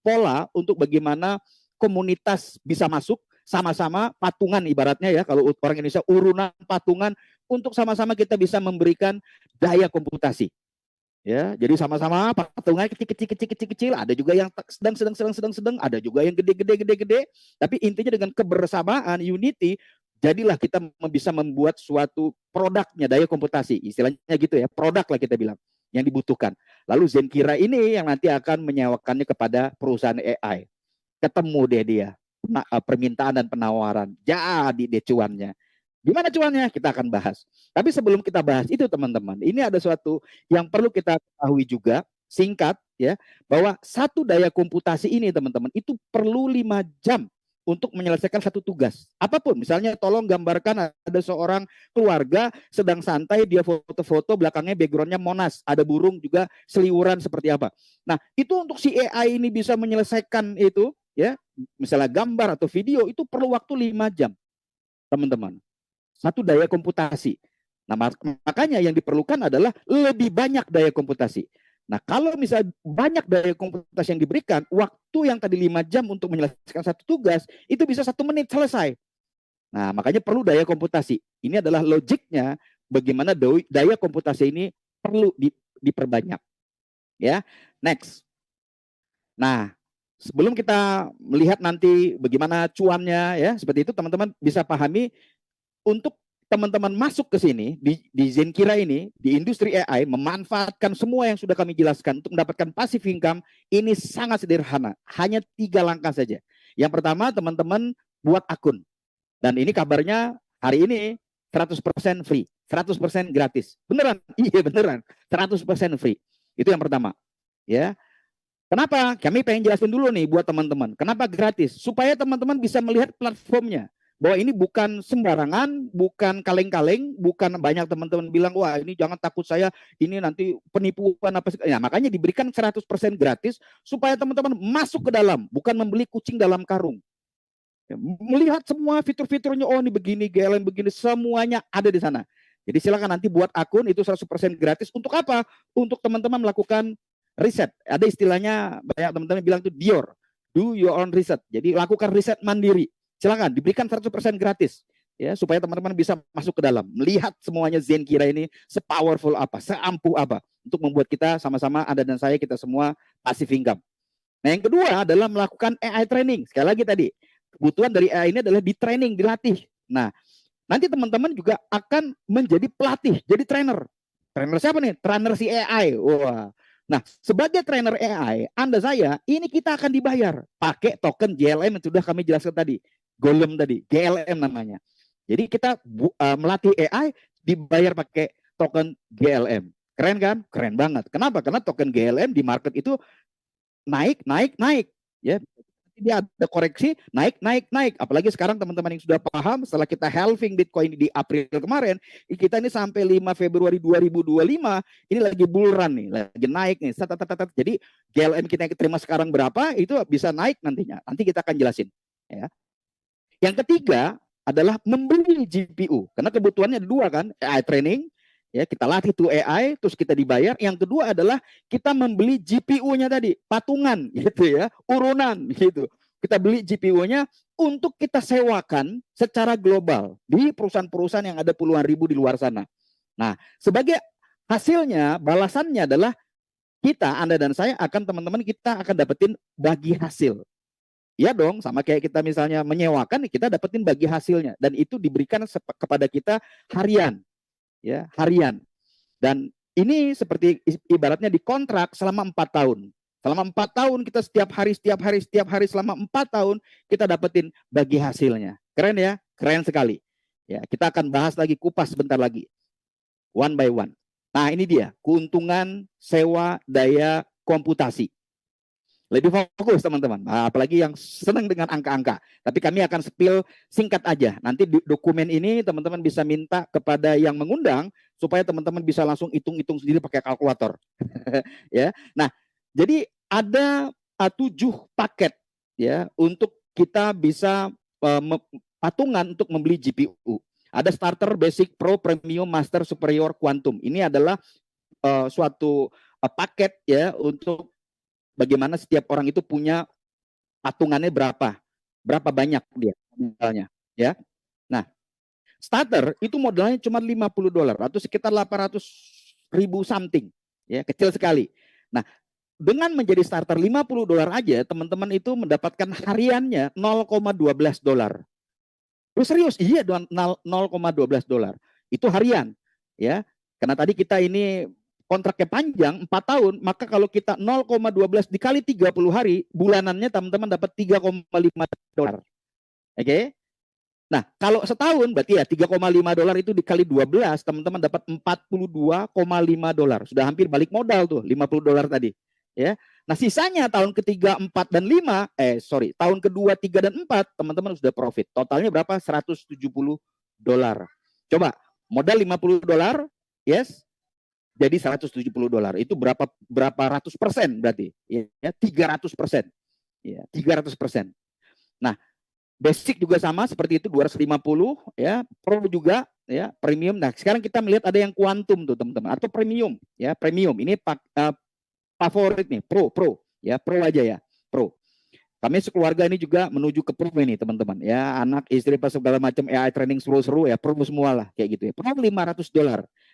pola untuk bagaimana komunitas bisa masuk sama-sama patungan ibaratnya ya, kalau orang Indonesia urunan patungan untuk sama-sama kita bisa memberikan daya komputasi. Ya, jadi sama-sama patungan kecil, ada juga yang sedang, ada juga yang gede. Tapi intinya dengan kebersamaan, unity, jadilah kita bisa membuat suatu produknya daya komputasi, istilahnya gitu ya, produk lah kita bilang yang dibutuhkan. Lalu Zenkira ini yang nanti akan menyewakannya kepada perusahaan AI. Ketemu dia permintaan dan penawaran, jadi dia cuannya. Gimana cuannya? Kita akan bahas. Tapi sebelum kita bahas itu teman-teman, ini ada suatu yang perlu kita ketahui juga, singkat ya, bahwa satu daya komputasi ini teman-teman, itu perlu 5 jam untuk menyelesaikan satu tugas. Apapun, misalnya tolong gambarkan ada seorang keluarga sedang santai, dia foto-foto, belakangnya backgroundnya Monas, ada burung juga seliwuran seperti apa. Nah, itu untuk si AI ini bisa menyelesaikan itu, ya, misalnya gambar atau video, itu perlu waktu 5 jam, teman-teman. Satu daya komputasi. Nah, makanya yang diperlukan adalah lebih banyak daya komputasi. Nah, kalau misalnya banyak daya komputasi yang diberikan, waktu yang tadi 5 jam untuk menyelesaikan satu tugas, itu bisa 1 menit selesai. Nah, makanya perlu daya komputasi. Ini adalah logiknya bagaimana daya komputasi ini perlu diperbanyak. Ya, next. Nah, sebelum kita melihat nanti bagaimana cuannya ya, seperti itu teman-teman bisa pahami untuk teman-teman masuk ke sini di Zenkira ini, di industri AI, memanfaatkan semua yang sudah kami jelaskan untuk mendapatkan passive income, ini sangat sederhana. Hanya 3 langkah saja. Yang pertama, teman-teman buat akun. Dan ini kabarnya hari ini 100% free, 100% gratis. Beneran? Iya beneran, 100% free. Itu yang pertama. Ya. Kenapa? Kami pengen jelasin dulu nih buat teman-teman. Kenapa gratis? Supaya teman-teman bisa melihat platformnya. Bahwa ini bukan sembarangan, bukan kaleng-kaleng, bukan banyak teman-teman bilang, wah ini jangan takut saya, ini nanti penipuan apa. Ya, makanya diberikan 100% gratis, supaya teman-teman masuk ke dalam, bukan membeli kucing dalam karung. Ya, melihat semua fitur-fiturnya, oh ini begini, GLM begini, semuanya ada di sana. Jadi silakan nanti buat akun, itu 100% gratis. Untuk apa? Untuk teman-teman melakukan riset. Ada istilahnya, banyak teman-teman bilang itu DIOR, do your own research. Jadi lakukan riset mandiri. Silakan diberikan 100% gratis ya, supaya teman-teman bisa masuk ke dalam, melihat semuanya Zenkira ini sepowerful apa, seampuh apa untuk membuat kita sama-sama, Anda dan saya, kita semua passive income. Nah, yang kedua adalah melakukan AI training. Sekali lagi tadi, kebutuhan dari AI ini adalah di training, dilatih. Nah, nanti teman-teman juga akan menjadi pelatih, jadi trainer. Trainer siapa nih? Trainer si AI. Wah. Nah, sebagai trainer AI, Anda saya, ini kita akan dibayar pakai token GLM yang sudah kami jelaskan tadi. Golem tadi, GLM namanya. Jadi kita melatih AI dibayar pakai token GLM. Keren kan? Keren banget. Kenapa? Karena token GLM di market itu naik. Ya, dia ada koreksi, naik. Apalagi sekarang teman-teman yang sudah paham, setelah kita halving Bitcoin di April kemarin, kita ini sampai 5 Februari 2025, ini lagi bull run nih, lagi naik nih. Jadi GLM kita yang terima sekarang berapa, itu bisa naik nantinya. Nanti kita akan jelasin. Ya. Yang ketiga adalah membeli GPU, karena kebutuhannya ada 2 kan, AI training, ya kita latih tuh AI, terus kita dibayar. Yang kedua adalah kita membeli GPU-nya tadi, patungan gitu ya, urunan gitu. Kita beli GPU-nya untuk kita sewakan secara global di perusahaan-perusahaan yang ada puluhan ribu di luar sana. Nah, sebagai hasilnya, balasannya adalah kita, Anda dan saya akan, teman-teman, kita akan dapetin bagi hasil. Ya dong, sama kayak kita misalnya menyewakan, kita dapetin bagi hasilnya. Dan itu diberikan kepada kita harian. Ya, harian. Dan ini seperti ibaratnya dikontrak selama 4 tahun. Selama 4 tahun kita setiap hari selama 4 tahun kita dapetin bagi hasilnya. Keren ya? Keren sekali. Ya, kita akan bahas lagi, kupas sebentar lagi. One by one. Nah, ini dia keuntungan sewa daya komputasi. Lebih fokus teman-teman, apalagi yang senang dengan angka-angka. Tapi kami akan spill singkat aja. Nanti di dokumen ini teman-teman bisa minta kepada yang mengundang supaya teman-teman bisa langsung hitung-hitung sendiri pakai kalkulator. Ya. Nah, jadi ada 7 paket ya untuk kita bisa patungan untuk membeli GPU. Ada starter, basic, pro, premium, master, superior, quantum. Ini adalah suatu paket ya untuk bagaimana setiap orang itu punya patungannya berapa banyak dia modalnya, ya. Nah, starter itu modalnya cuma $50 atau sekitar 800.000 something, ya, kecil sekali. Nah, dengan menjadi starter $50 aja, teman-teman itu mendapatkan hariannya $0,12. Oh, serius? Iya, $0,12. Itu harian, ya. Karena tadi kita ini kontraknya panjang 4 tahun, maka kalau kita 0,12 dikali 30 hari, bulanannya teman-teman dapat $3,5. Oke? Nah, kalau setahun berarti ya $3,5 itu dikali 12, teman-teman dapat $42,5. Sudah hampir balik modal tuh, $50 tadi, ya. Nah, sisanya tahun ketiga, 4 dan 5, tahun kedua, 3 dan 4, teman-teman sudah profit. Totalnya berapa? $170. Coba, modal $50, yes, jadi $170. Itu berapa ratus persen berarti? Ya, 300%. Ya, 300%. Nah, basic juga sama seperti itu 250 ya, pro juga ya, premium. Nah, sekarang kita melihat ada yang quantum tuh, teman-teman, atau premium ya, premium. Ini favorit nih, pro ya, pro aja ya, pro. Kami sekeluarga ini juga menuju ke pro ini teman-teman ya, anak istri pas segala macam AI training seru-seru ya, pro semua lah kayak gitu ya. Pro $500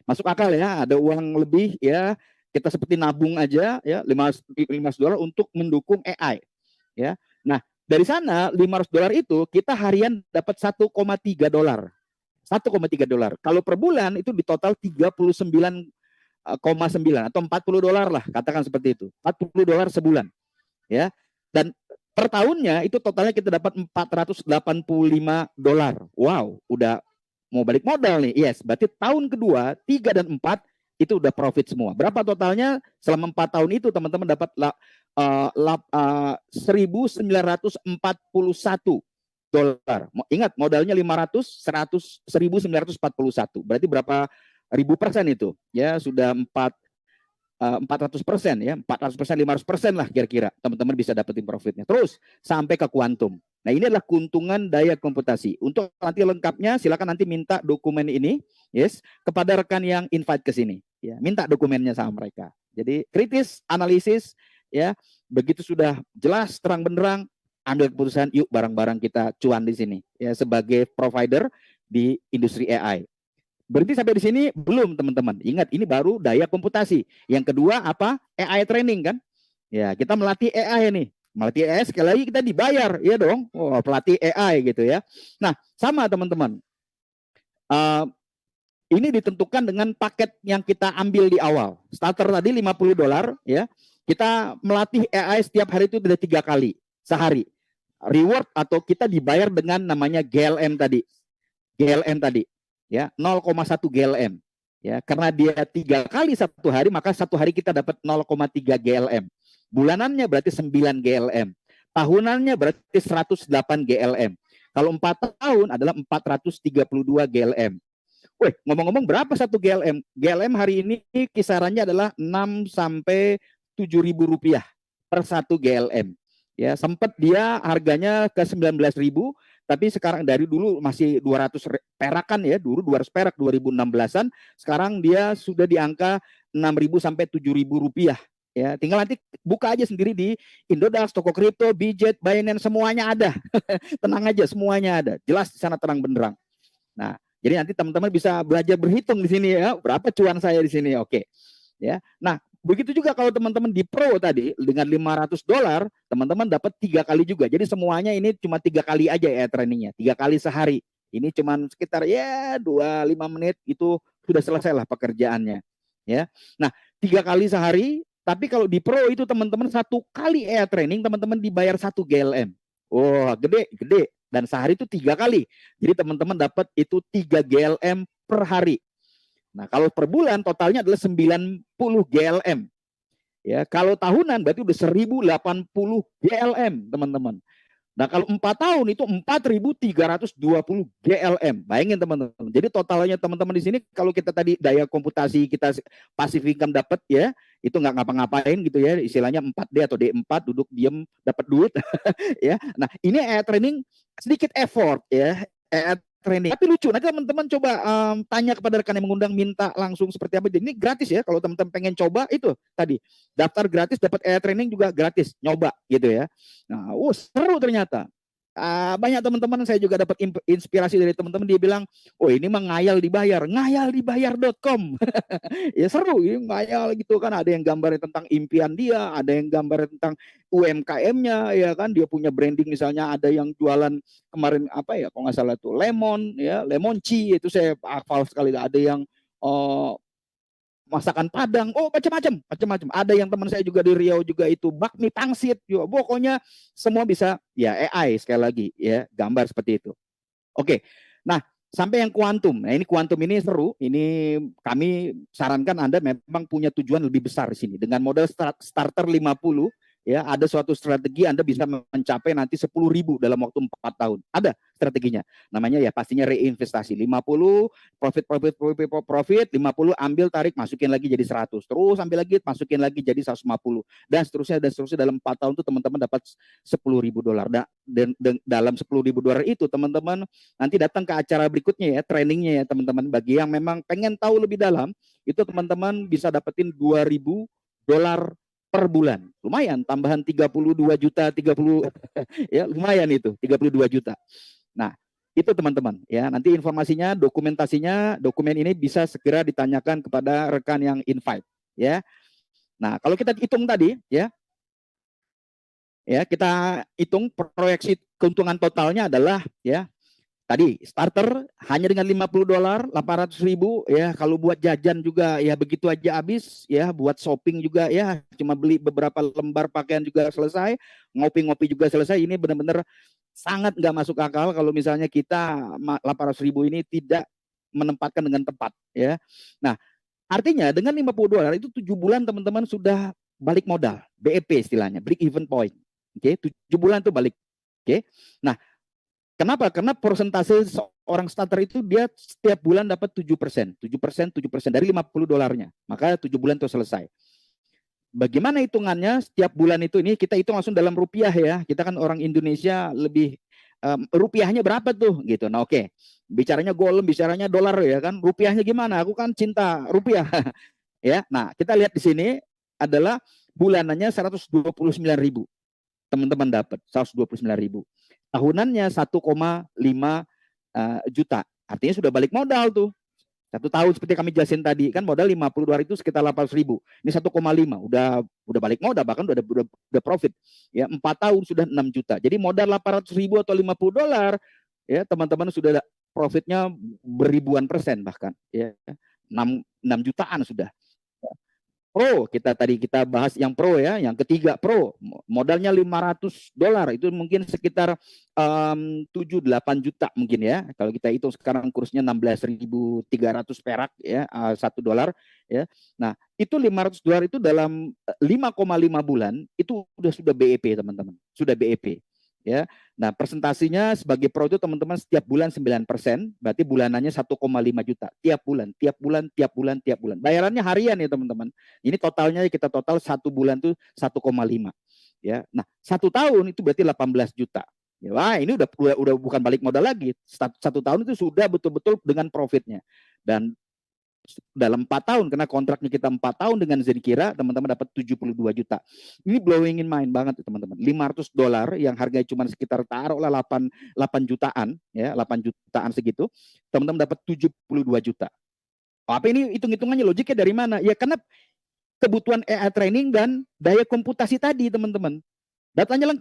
masuk akal ya, ada uang lebih ya, kita seperti nabung aja ya, $500 untuk mendukung AI ya. Nah dari sana $500 itu kita harian dapat $1,3. $1,3. Kalau per bulan itu di total 39,9 atau $40 lah, katakan seperti itu. $40 sebulan ya. Dan per tahunnya itu totalnya kita dapat $485. Wow, udah mau balik modal nih. Yes, berarti tahun kedua, 3 dan 4 itu udah profit semua. Berapa totalnya selama 4 tahun itu teman-teman dapat $1.941. Ingat modalnya 500, 100, 1.941. Berarti berapa ribu persen itu? Ya sudah 400% ya, 400%, 500% lah kira-kira teman-teman bisa dapetin profitnya. Terus sampai ke kuantum. Nah ini adalah keuntungan daya komputasi. Untuk nanti lengkapnya silakan nanti minta dokumen ini, yes, kepada rekan yang invite ke sini. Ya, minta dokumennya sama mereka. Jadi kritis, analisis, ya, begitu sudah jelas terang benderang, ambil keputusan, yuk barang-barang kita cuan di sini, ya, sebagai provider di industri AI. Berarti sampai di sini belum teman-teman. Ingat ini baru daya komputasi. Yang kedua apa? AI training kan? Ya, kita melatih AI nih. Melatih AI sekali lagi kita dibayar, ya dong. Oh, pelatih AI gitu ya. Nah, sama teman-teman. Ini ditentukan dengan paket yang kita ambil di awal. Starter tadi $50 ya. Kita melatih AI setiap hari itu sudah 3 kali sehari. Reward atau kita dibayar dengan namanya GLM tadi. GLM tadi. Ya, 0,1 GLM. Ya, karena dia 3 kali satu hari, maka satu hari kita dapat 0,3 GLM. Bulanannya berarti 9 GLM. Tahunannya berarti 108 GLM. Kalau 4 tahun adalah 432 GLM. Wih, ngomong-ngomong berapa satu GLM? GLM hari ini kisarannya adalah 6 sampai 7.000 rupiah per satu GLM. Ya, sempat dia harganya ke 19.000, tapi sekarang dari dulu masih 200 perakan ya, dulu 200 perak 2016-an, sekarang dia sudah di angka 6.000 sampai 7.000 rupiah. Ya, tinggal nanti buka aja sendiri di Indodax, toko kripto, Bijet, Binance, semuanya ada. Tenang aja, semuanya ada. Jelas di sana terang benderang. Nah, jadi nanti teman-teman bisa belajar berhitung di sini ya, berapa cuan saya di sini. Oke. Ya. Nah, begitu juga kalau teman-teman di Pro tadi dengan $500, teman-teman dapat 3 kali juga. Jadi semuanya ini cuma 3 kali aja ya trainingnya, 3 kali sehari. Ini cuma sekitar ya 25 menit itu sudah selesai lah pekerjaannya. Ya. Nah, 3 kali sehari, tapi kalau di Pro itu teman-teman 1 kali training teman-teman dibayar 1 GLM. Wah, gede, gede. Dan sehari itu 3 kali. Jadi teman-teman dapat itu 3 GLM per hari. Nah, kalau per bulan totalnya adalah 90 GLM. Ya, kalau tahunan berarti udah 1080 GLM, teman-teman. Nah, kalau 4 tahun itu 4.320 GLM. Bayangin teman-teman. Jadi totalnya teman-teman di sini kalau kita tadi daya komputasi kita passive income dapat ya, itu nggak ngapa-ngapain gitu ya, istilahnya 4D atau D4 duduk diam dapat duit ya. Nah, ini AI training sedikit effort ya. AI training. Tapi lucu. Nanti teman-teman coba tanya kepada rekan yang mengundang, minta langsung seperti apa. Jadi ini gratis ya. Kalau teman-teman pengen coba itu tadi daftar gratis, dapat AI training juga gratis. Nyoba gitu ya. Nah, seru ternyata. Banyak teman-teman saya juga dapat inspirasi dari teman-teman, dia bilang, oh ini mah ngayal dibayar.com. Ya seru, ya, ngayal gitu kan. Ada yang gambarnya tentang impian dia, ada yang gambarnya tentang UMKM-nya, ya kan. Dia punya branding misalnya, ada yang jualan kemarin apa ya, kalau nggak salah tuh lemon, ya lemon tea, itu saya hafal sekali. Ada yang masakan Padang, macam-macam. Ada yang teman saya juga di Riau juga itu bakmi pangsit, pokoknya semua bisa ya AI sekali lagi ya, gambar seperti itu. Oke. Nah, sampai yang kuantum. Nah, ini kuantum ini seru. Ini kami sarankan Anda memang punya tujuan lebih besar di sini. Dengan modal starter 50, ya, ada suatu strategi Anda bisa mencapai nanti 10.000 dalam waktu 4 tahun. Ada strateginya. Namanya ya pastinya reinvestasi. 50 profit, 50 ambil tarik masukin lagi jadi 100. Terus ambil lagi masukin lagi jadi 150 dan seterusnya dalam 4 tahun itu teman-teman dapat $10.000. Dan dalam $10.000 itu teman-teman nanti datang ke acara berikutnya ya, trainingnya ya teman-teman. Bagi yang memang pengen tahu lebih dalam, itu teman-teman bisa dapetin $2.000 per bulan. Lumayan, tambahan 32 juta, 30 ya lumayan itu, 32 juta. Nah, itu teman-teman ya. Nanti informasinya, dokumentasinya, dokumen ini bisa segera ditanyakan kepada rekan yang invite ya. Nah, kalau kita hitung tadi ya kita hitung proyeksi keuntungan totalnya adalah ya tadi starter hanya dengan $50, 800.000 ya. Kalau buat jajan juga ya begitu aja habis ya. Buat shopping juga ya, cuma beli beberapa lembar pakaian juga selesai. Ngopi-ngopi juga selesai. Ini benar-benar sangat nggak masuk akal kalau misalnya kita 800.000 ini tidak menempatkan dengan tepat ya. Nah, artinya dengan $50 itu 7 bulan teman-teman sudah balik modal, BEP istilahnya, break even point. Oke, 7 bulan itu balik. Oke. Nah, kenapa? Karena persentase seorang starter itu dia setiap bulan dapat 7%, 7% dari $50-nya. Maka 7 bulan itu selesai. Bagaimana hitungannya setiap bulan itu? Ini kita hitung langsung dalam rupiah ya. Kita kan orang Indonesia lebih rupiahnya berapa tuh gitu. Nah, oke. Bicaranya golem, bicaranya dolar ya kan. Rupiahnya gimana? Aku kan cinta rupiah. Ya. Nah, kita lihat di sini adalah bulanannya 129.000. Teman-teman dapat 129.000. Tahunannya 1,5 juta. Artinya sudah balik modal tuh. 1 tahun seperti kami jelasin tadi kan modal $50 itu sekitar 800.000. Ini 1,5 udah balik modal, bahkan udah profit. Ya 4 tahun sudah 6 juta. Jadi modal 800.000 atau $50 ya teman-teman sudah profitnya beribuan persen bahkan ya 6 jutaan sudah. Pro, kita bahas yang pro ya, yang ketiga pro, modalnya $500, itu mungkin sekitar 7-8 juta mungkin ya. Kalau kita hitung sekarang kursnya 16.300 perak ya, $1 ya. Nah, itu $500 itu dalam 5,5 bulan itu sudah BEP teman-teman, sudah BEP. Ya. Nah, presentasinya sebagai pro itu teman-teman setiap bulan 9%, berarti bulanannya 1,5 juta tiap bulan. Bayarannya harian ya teman-teman. Ini totalnya kita total 1 bulan tuh 1,5 ya. Nah, 1 tahun itu berarti 18 juta. Ya, wah, ini udah bukan balik modal lagi. 1 tahun itu sudah betul-betul dengan profitnya. Dan dalam 4 tahun, karena kontraknya kita 4 tahun dengan Zenkira, teman-teman dapat 72 juta. Ini blowing in mind banget teman-teman. $500 yang harganya cuma sekitar taruhlah 8 jutaan ya, 8 jutaan segitu. Teman-teman dapat 72 juta. Apa ini hitung-hitungannya logiknya dari mana? Ya karena kebutuhan AI training dan daya komputasi tadi teman-teman. Datanya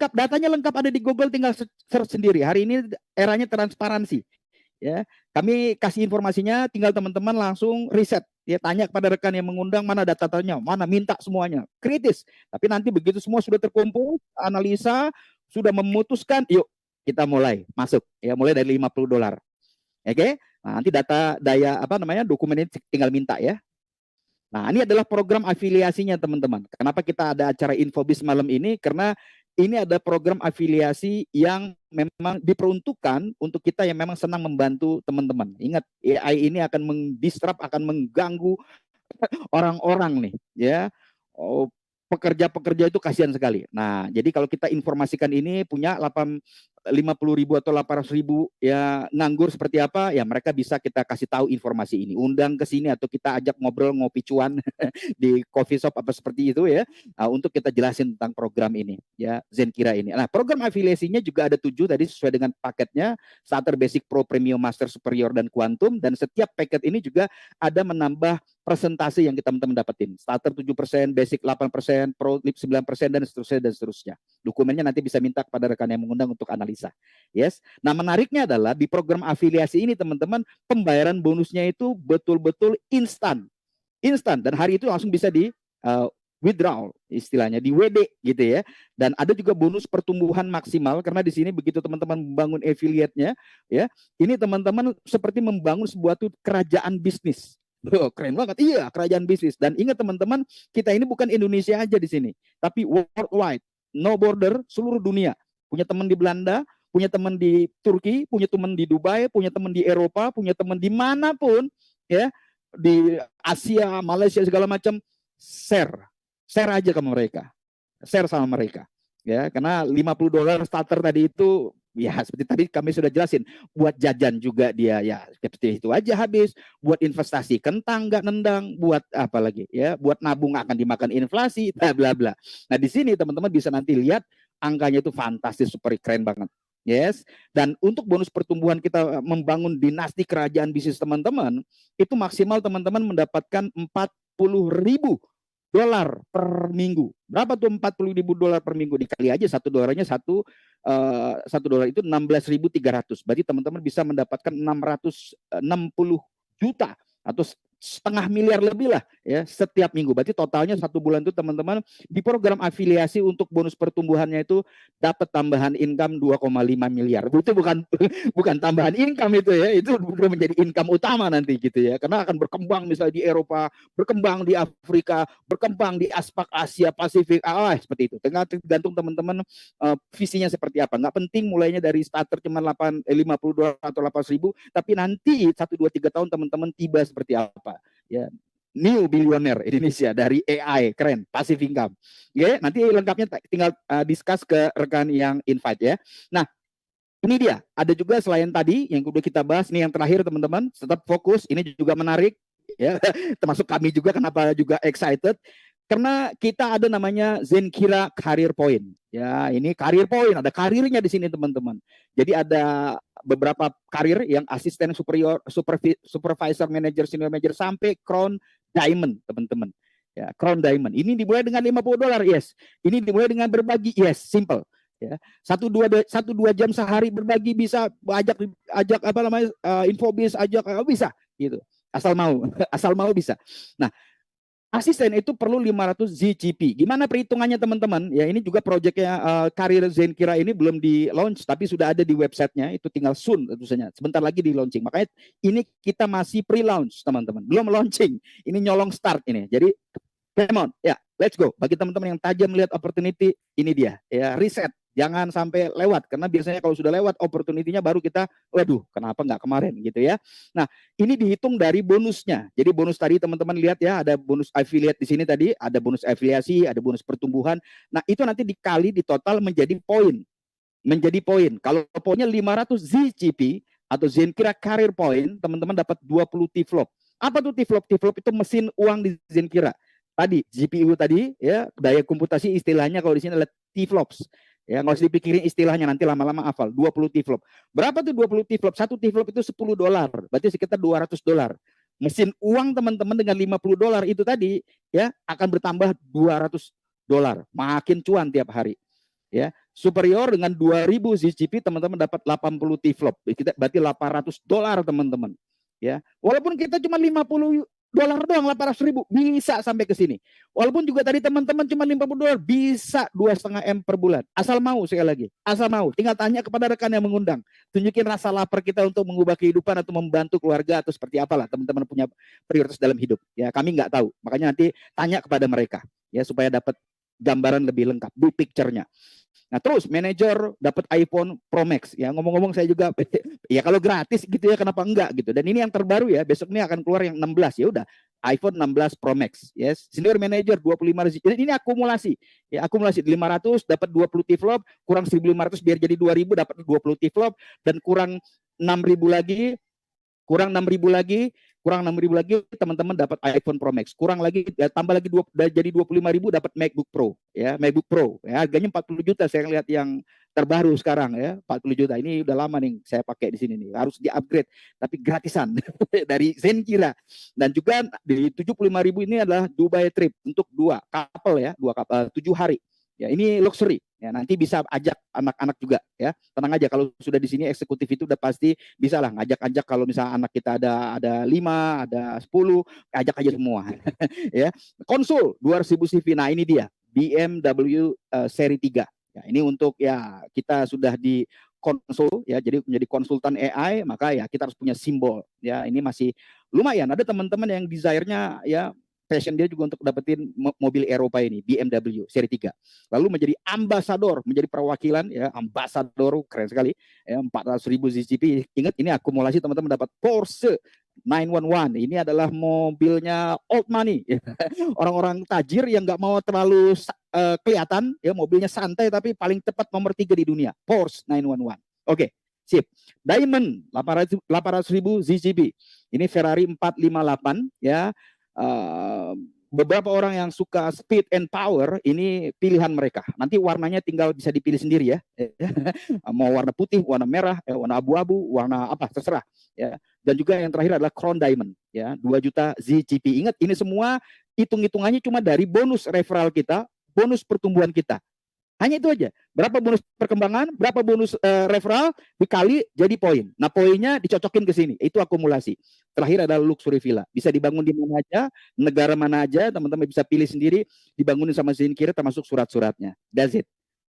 lengkap ada di Google, tinggal search sendiri. Hari ini eranya transparansi. Ya, kami kasih informasinya, tinggal teman-teman langsung riset. Ya, tanya kepada rekan yang mengundang mana datanya, mana minta semuanya. Kritis. Tapi nanti begitu semua sudah terkumpul, analisa, sudah memutuskan, yuk kita mulai masuk. Ya, mulai dari $50. Oke? Nah, nanti dokumen ini tinggal minta ya. Nah, ini adalah program afiliasinya teman-teman. Kenapa kita ada acara Infobis malam ini? Karena ini ada program afiliasi yang memang diperuntukkan untuk kita yang memang senang membantu teman-teman. Ingat, AI ini akan mendisrupt, akan mengganggu orang-orang nih, ya. Oh, pekerja-pekerja itu kasihan sekali. Nah, jadi kalau kita informasikan ini punya 50.000 atau 800.000 ya nganggur seperti apa, ya mereka bisa kita kasih tahu informasi ini. Undang ke sini atau kita ajak ngobrol ngopi cuan di coffee shop apa seperti itu ya, untuk kita jelasin tentang program ini ya, Zenkira ini. Nah, program afiliasinya juga ada 7 tadi sesuai dengan paketnya, Starter, Basic, Pro, Premium, Master, Superior, dan Quantum. Dan setiap paket ini juga ada menambah presentasi yang kita teman-teman dapetin. Starter 7%, Basic 8%, Pro 9%, dan seterusnya. Dokumennya nanti bisa minta kepada rekan yang mengundang untuk analisa. Yes. Nah, menariknya adalah di program afiliasi ini teman-teman, pembayaran bonusnya itu betul-betul instan. Dan hari itu langsung bisa di withdraw istilahnya, di WD gitu ya. Dan ada juga bonus pertumbuhan maksimal, karena di sini begitu teman-teman membangun affiliate-nya ya, ini teman-teman seperti membangun sebuah kerajaan bisnis. Oh, keren banget. Iya, kerajaan bisnis. Dan ingat teman-teman, kita ini bukan Indonesia aja di sini, tapi worldwide, no border, seluruh dunia. Punya teman di Belanda, punya teman di Turki, punya teman di Dubai, punya teman di Eropa, punya teman di manapun ya, di Asia, Malaysia segala macam. Share aja ke mereka. Share sama mereka. Ya, karena $50 starter tadi itu Ya seperti tadi kami sudah jelasin, buat jajan juga dia ya seperti itu aja habis, buat investasi kentang nggak nendang, buat apa lagi ya, buat nabung akan dimakan inflasi, bla bla bla. Nah di sini teman-teman bisa nanti lihat angkanya itu fantastis, super keren banget. Yes, dan untuk bonus pertumbuhan kita membangun dinasti kerajaan bisnis teman-teman, itu maksimal teman-teman mendapatkan 40.000 dolar per minggu. Berapa tuh 40.000 dolar per minggu? Dikali aja satu dolarnya satu dolar itu 16.300. Berarti teman-teman bisa mendapatkan 660 juta atau setengah miliar lebih lah ya setiap minggu. Berarti totalnya satu bulan itu teman-teman di program afiliasi untuk bonus pertumbuhannya itu dapat tambahan income 2,5 miliar. Itu bukan tambahan income itu ya, itu sudah menjadi income utama nanti gitu ya. Karena akan berkembang misalnya di Eropa, berkembang di Afrika, berkembang di aspek Asia Pasifik, seperti itu. Tergantung teman-teman visinya seperti apa. Nggak penting mulainya dari starter cuma 50 dolar atau 8.000, tapi nanti 1, 2, 3 tahun teman-teman tiba seperti apa. Ya, new billionaire Indonesia dari AI, keren, passive income. Ya, nanti lengkapnya tinggal discuss ke rekan yang invite ya. Nah, ini dia, ada juga selain tadi yang udah kita bahas nih yang terakhir teman-teman, tetap fokus, ini juga menarik ya, termasuk kami juga kenapa juga excited. Karena kita ada namanya Zenkira Career Point. Ya, ini career point, ada karirnya di sini teman-teman. Jadi ada beberapa karir yang asisten superior, supervisor, manager, senior manager sampai crown diamond, teman-teman. Ya, crown diamond. Ini dimulai dengan 50 dolar, yes. Ini dimulai dengan berbagi, yes, simple. Ya, 1-2 jam sehari berbagi bisa ajak apa namanya infobis, ajak bisa gitu. Asal mau, asal mau bisa. Nah, asisten itu perlu 500 ZCP. Gimana perhitungannya teman-teman? Ya ini juga proyeknya Karir Zenkira ini belum di launch, tapi sudah ada di websitenya. Itu tinggal soon tentunya. Sebentar lagi di launching. Makanya ini kita masih pre-launch teman-teman. Belum launching. Ini nyolong start ini. Jadi come on, ya let's go. Bagi teman-teman yang tajam melihat opportunity, ini dia. Ya riset. Jangan sampai lewat, karena biasanya kalau sudah lewat opportunity-nya baru kita, waduh, kenapa nggak kemarin gitu ya. Nah, ini dihitung dari bonusnya. Jadi bonus tadi teman-teman lihat ya, ada bonus affiliate di sini tadi, ada bonus afiliasi, ada bonus pertumbuhan. Nah, itu nanti dikali di total menjadi poin. Menjadi poin. Kalau poinnya 500 ZCP atau Zenkira Career Point, teman-teman dapat 20 T-flop. Apa tuh T-flop? T-flop itu mesin uang di Zenkira. Tadi GPU tadi ya, daya komputasi istilahnya kalau di sini adalah T-flops. Ya, nggak usah dipikirin istilahnya, nanti lama-lama hafal. 20 T-flop. Berapa tuh 20 T-flop? Satu T-flop itu 10 dolar. Berarti sekitar 200 dolar. Mesin uang teman-teman dengan 50 dolar itu tadi ya akan bertambah 200 dolar. Makin cuan tiap hari. Ya, superior dengan 2000 ZCP teman-teman dapat 80 T-flop. Berarti 800 dolar teman-teman. Ya, walaupun kita cuma 50 dolar doang, 800.000 bisa sampai ke sini. Walaupun juga tadi teman-teman cuma 50 dolar bisa 2,5 M per bulan. Asal mau, sekali lagi, asal mau. Tinggal tanya kepada rekan yang mengundang. Tunjukin rasa lapar kita untuk mengubah kehidupan atau membantu keluarga atau seperti apalah teman-teman punya prioritas dalam hidup. Ya, kami nggak tahu. Makanya nanti tanya kepada mereka ya supaya dapat gambaran lebih lengkap, big picture-nya. Nah terus manajer dapat iPhone Pro Max ya, ngomong-ngomong saya juga ya kalau gratis gitu ya kenapa enggak gitu. Dan ini yang terbaru ya, besok ini akan keluar yang 16, ya udah iPhone 16 Pro Max yes. Senior manager 25. Jadi ini akumulasi ya, akumulasi 500 dapat 20 T-flop, kurang 1.500 biar jadi 2.000 dapat 20 T-flop, dan kurang 6.000 lagi, kurang 6.000 lagi, teman-teman dapat iPhone Pro Max. Kurang lagi tambah lagi jadi 25.000 dapat MacBook Pro ya, MacBook Pro ya, harganya 40 juta saya lihat yang terbaru sekarang ya, 40 juta. Ini udah lama nih saya pakai di sini nih. Harus di-upgrade tapi gratisan dari Zenkira. Dan juga di 75.000 ini adalah Dubai trip untuk dua couple ya, 7 hari. Ya, ini luxury. Ya, nanti bisa ajak anak-anak juga ya. Tenang aja kalau sudah di sini eksekutif itu udah pasti bisa lah ngajak-ajak, kalau misalnya anak kita ada 5, ada 10, ajak aja semua. Ya. Konsul 200.000 CV. Nah, ini dia BMW seri 3. Ya, ini untuk ya kita sudah di konsul ya, jadi menjadi konsultan AI, maka ya kita harus punya simbol. Ya, ini masih lumayan. Ada teman-teman yang desire-nya ya passion dia juga untuk dapetin mobil Eropa ini, BMW seri 3. Lalu menjadi ambasador, menjadi perwakilan ya, ambasador, keren sekali ya, 400.000 ZCP. Ingat ini akumulasi teman-teman dapat Porsche 911. Ini adalah mobilnya old money ya. Orang-orang tajir yang nggak mau terlalu kelihatan ya, mobilnya santai tapi paling cepat nomor 3 di dunia, Porsche 911 Oke, sip. Diamond 800.000 ZCB. Ini Ferrari 458 ya. Beberapa orang yang suka speed and power, ini pilihan mereka. Nanti warnanya tinggal bisa dipilih sendiri ya. Mau warna putih, warna merah, warna abu-abu, warna apa terserah ya. Dan juga yang terakhir adalah Crown Diamond ya, 2 juta ZCP. Ingat, ini semua hitung-hitungannya cuma dari bonus referral kita, bonus pertumbuhan kita. Hanya itu aja. Berapa bonus perkembangan, berapa bonus referral dikali jadi poin. Nah, poinnya dicocokin ke sini. Itu akumulasi. Terakhir adalah luxury villa. Bisa dibangun di mana aja, negara mana aja, teman-teman bisa pilih sendiri, dibangunin sama Zenkira termasuk surat-suratnya. That's it.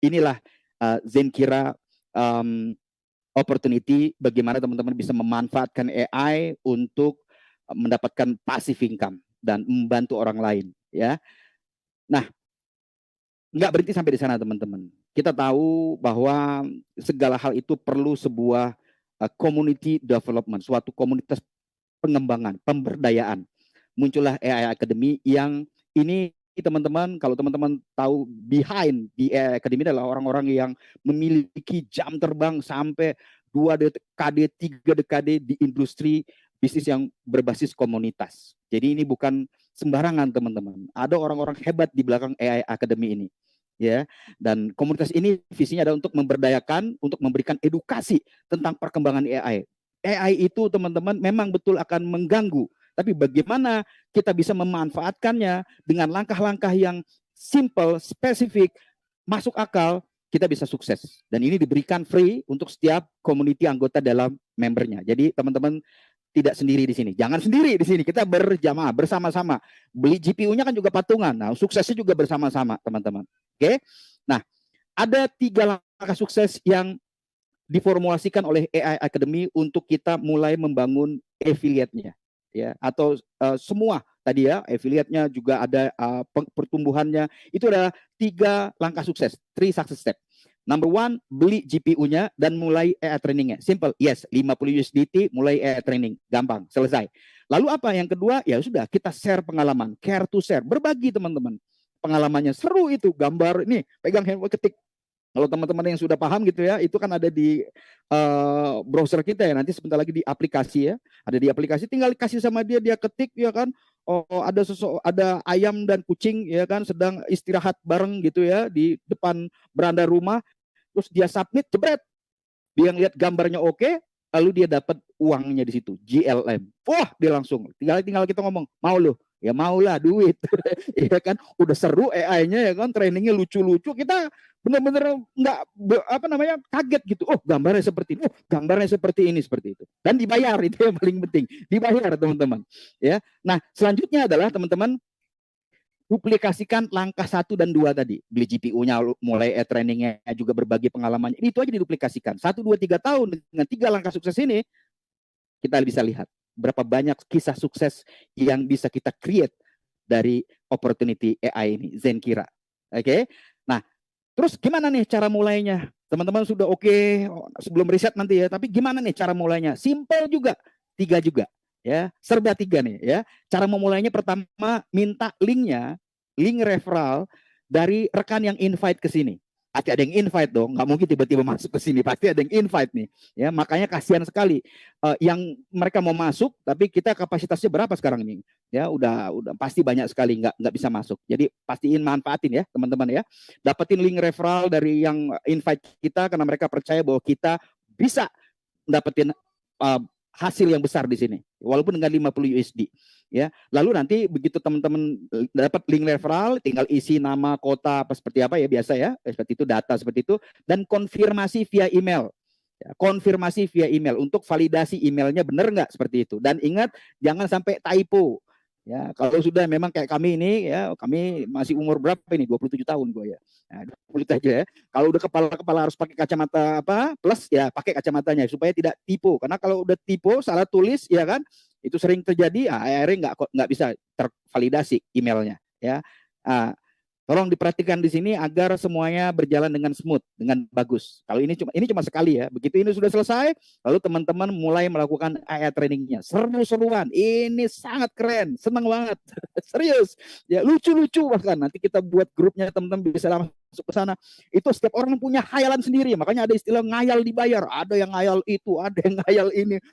Inilah Zenkira opportunity, bagaimana teman-teman bisa memanfaatkan AI untuk mendapatkan passive income dan membantu orang lain ya. Nah, nggak berhenti sampai di sana teman-teman. Kita tahu bahwa segala hal itu perlu sebuah community development, suatu komunitas pengembangan, pemberdayaan. Muncullah AI Academy yang ini teman-teman, kalau teman-teman tahu behind di AI Academy adalah orang-orang yang memiliki jam terbang sampai 2 dekade, 3 dekade di industri bisnis yang berbasis komunitas. Jadi ini bukan sembarangan teman-teman. Ada orang-orang hebat di belakang AI Academy ini. Ya, dan komunitas ini visinya adalah untuk memberdayakan, untuk memberikan edukasi tentang perkembangan AI. AI itu teman-teman memang betul akan mengganggu, tapi bagaimana kita bisa memanfaatkannya dengan langkah-langkah yang simple, spesifik, masuk akal, kita bisa sukses. Dan ini diberikan free untuk setiap community anggota dalam membernya. Jadi teman-teman tidak sendiri di sini. Jangan sendiri di sini. Kita berjamaah, bersama-sama. Beli GPU-nya kan juga patungan. Nah, suksesnya juga bersama-sama, teman-teman. Oke? Nah, ada 3 langkah sukses yang diformulasikan oleh AI Academy untuk kita mulai membangun affiliate-nya. Ya, atau semua tadi ya, affiliate-nya juga ada pertumbuhannya. Itu adalah 3 langkah sukses, 3 success step. Number 1, beli GPU-nya dan mulai AI training-nya. Simple, yes, 50 USDT mulai AI training. Gampang, selesai. Lalu apa? Yang kedua, ya sudah, kita share pengalaman. Care to share, berbagi teman-teman. Pengalamannya seru itu, gambar, ini, pegang handphone, ketik. Kalau teman-teman yang sudah paham gitu ya, itu kan ada di browser kita ya, nanti sebentar lagi di aplikasi ya. Ada di aplikasi, tinggal kasih sama dia, dia ketik ya kan. Oh, ada ayam dan kucing ya kan sedang istirahat bareng gitu ya di depan beranda rumah. Terus dia submit, jebret. Dia ngeliat gambarnya oke, lalu dia dapat uangnya di situ, GLM. Wah, dia langsung. Tinggal kita ngomong, mau lo? Ya maulah, duit. Ya kan, udah seru AI-nya ya kan, trainingnya lucu-lucu. Kita benar-benar nggak kaget gitu. Oh, gambarnya seperti ini. Oh, gambarnya seperti ini, seperti itu. Dan dibayar, itu yang paling penting. Dibayar, teman-teman. Ya. Nah, selanjutnya adalah teman-teman duplikasikan langkah 1 dan 2 tadi. Beli GPU-nya, mulai trainingnya, juga berbagi pengalamannya. Itu aja diduplikasikan. 1, 2, 3 tahun dengan 3 langkah sukses ini, kita bisa lihat berapa banyak kisah sukses yang bisa kita create dari opportunity AI ini, Zenkira. Oke. Nah, terus gimana nih cara mulainya? Teman-teman sudah oke, sebelum riset nanti ya, tapi gimana nih cara mulainya? Simple juga, 3 juga. Ya, serba 3 nih ya. Cara memulainya pertama minta linknya, link referral dari rekan yang invite ke sini. Pasti ada yang invite dong, nggak mungkin tiba-tiba masuk ke sini, pasti ada yang invite nih. Ya, makanya kasihan sekali yang mereka mau masuk, tapi kita kapasitasnya berapa sekarang ini? Ya, udah pasti banyak sekali nggak bisa masuk. Jadi pastiin manfaatin ya teman-teman ya. Dapetin link referral dari yang invite kita karena mereka percaya bahwa kita bisa dapetin hasil yang besar di sini, walaupun dengan 50 USD. Ya, lalu nanti begitu teman-teman dapat link referral, tinggal isi nama, kota, apa seperti apa ya biasa ya, seperti itu, data seperti itu, dan konfirmasi via email. Ya, konfirmasi via email untuk validasi emailnya benar nggak seperti itu. Dan ingat jangan sampai typo. Ya, kalau sudah memang kayak kami ini ya, kami masih umur berapa ini? 27 tahun gue ya. Nah, 20 aja ya. Kalau udah kepala harus pakai kacamata apa? Plus ya pakai kacamatanya supaya tidak tipu. Karena kalau udah tipu salah tulis ya kan, itu sering terjadi, akhirnya nggak bisa tervalidasi emailnya ya. Tolong diperhatikan di sini agar semuanya berjalan dengan smooth, dengan bagus. Kalau ini cuma sekali ya. Begitu ini sudah selesai, lalu teman-teman mulai melakukan AI trainingnya. Seru-seruan. Ini sangat keren, senang banget. Serius. Ya, lucu-lucu bahkan. Nanti kita buat grupnya, teman-teman bisa masuk ke sana. Itu setiap orang punya khayalan sendiri. Makanya ada istilah ngayal dibayar. Ada yang ngayal itu, ada yang ngayal ini.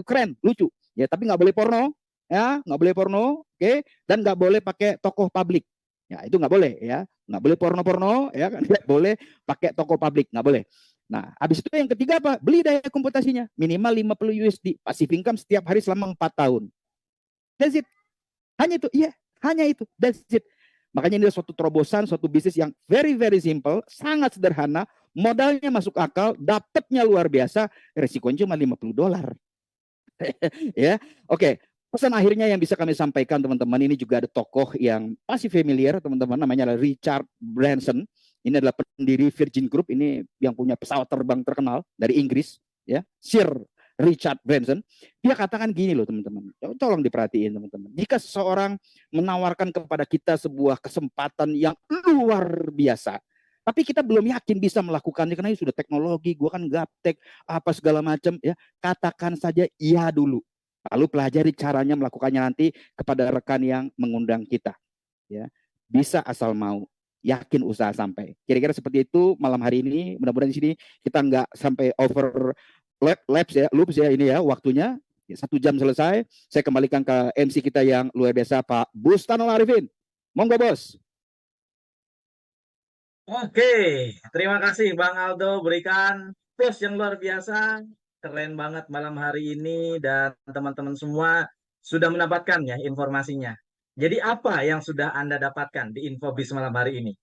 Keren, lucu. Ya, tapi nggak boleh porno. Ya, nggak boleh porno, oke? Dan nggak boleh pakai tokoh publik. Ya, itu nggak boleh ya. Nggak boleh porno-porno ya kan. Nggak boleh pakai toko publik, nggak boleh. Nah, habis itu yang ketiga apa? Beli daya komputasinya. Minimal 50 USD. Passive income setiap hari selama 4 tahun. That's it. Hanya itu. Iya, hanya itu. That's it. Makanya ini adalah suatu terobosan, suatu bisnis yang very very simple, sangat sederhana, modalnya masuk akal, dapatnya luar biasa, resikonya cuma $50. Ya, oke. Pesan akhirnya yang bisa kami sampaikan teman-teman, ini juga ada tokoh yang pasti familiar teman-teman, namanya adalah Richard Branson. Ini adalah pendiri Virgin Group, ini yang punya pesawat terbang terkenal dari Inggris, ya, Sir Richard Branson. Dia katakan gini loh teman-teman, tolong diperhatiin teman-teman. Jika seseorang menawarkan kepada kita sebuah kesempatan yang luar biasa, tapi kita belum yakin bisa melakukannya karena ini sudah teknologi, gua kan gaptek, apa segala macam, ya, katakan saja iya dulu. Lalu pelajari caranya melakukannya nanti kepada rekan yang mengundang kita. Ya, bisa asal mau, yakin usaha sampai. Kira-kira seperti itu malam hari ini. Mudah-mudahan di sini kita nggak sampai over loops ya ini ya waktunya. Ya, 1 jam selesai. Saya kembalikan ke MC kita yang luar biasa, Pak Bustanul Arifin. Monggo bos. Oke, terima kasih Bang Aldo berikan plus yang luar biasa. Keren banget malam hari ini dan teman-teman semua sudah mendapatkan ya informasinya. Jadi apa yang sudah Anda dapatkan di Infobis malam hari ini?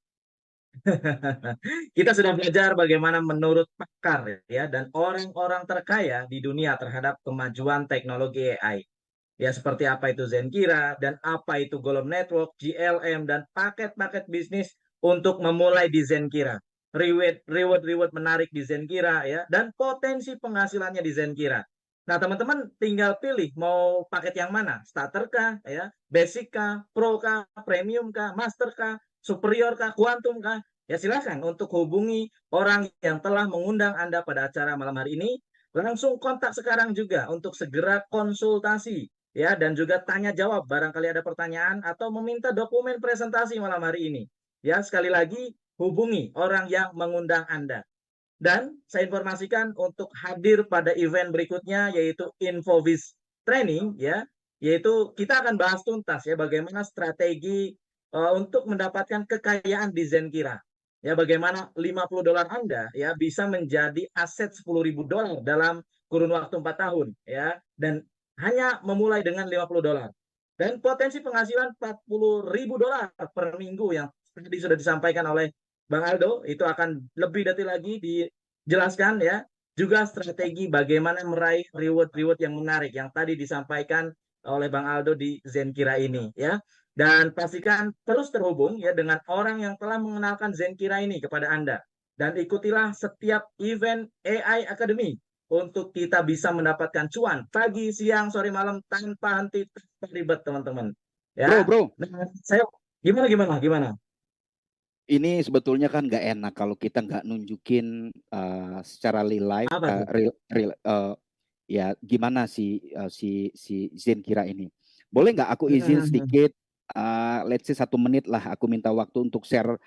Kita sudah belajar bagaimana menurut pakar ya dan orang-orang terkaya di dunia terhadap kemajuan teknologi AI. Ya seperti apa itu Zenkira dan apa itu Golem Network, GLM dan paket-paket bisnis untuk memulai di Zenkira. Reward menarik di Zenkira ya dan potensi penghasilannya di Zenkira. Nah, teman-teman tinggal pilih mau paket yang mana? Starter kah ya, basic kah, pro kah, premium kah, master kah, superior kah, quantum kah? Ya silakan untuk hubungi orang yang telah mengundang Anda pada acara malam hari ini. Langsung kontak sekarang juga untuk segera konsultasi ya dan juga tanya jawab barangkali ada pertanyaan atau meminta dokumen presentasi malam hari ini. Ya, sekali lagi hubungi orang yang mengundang Anda. Dan saya informasikan untuk hadir pada event berikutnya yaitu Infovis Training ya, yaitu kita akan bahas tuntas ya bagaimana strategi untuk mendapatkan kekayaan di Zenkira. Ya, bagaimana $50 Anda ya bisa menjadi aset $10.000 dalam kurun waktu 4 tahun ya dan hanya memulai dengan $50 dan potensi penghasilan $40.000 per minggu yang tadi sudah disampaikan oleh Bang Aldo. Itu akan lebih detail lagi dijelaskan ya, juga strategi bagaimana meraih reward yang menarik yang tadi disampaikan oleh Bang Aldo di Zenkira ini ya. Dan pastikan terus terhubung ya dengan orang yang telah mengenalkan Zenkira ini kepada Anda. Dan ikutilah setiap event AI Academy untuk kita bisa mendapatkan cuan pagi, siang, sore, malam tanpa henti, tanpa ribet teman-teman. Ya, Bro, nah, saya gimana? ini sebetulnya kan nggak enak kalau kita nggak nunjukin secara real life, Apa tuh? ya gimana si Zenkira ini. Boleh nggak aku izin sedikit, let's say 1 menit lah, aku minta waktu untuk share.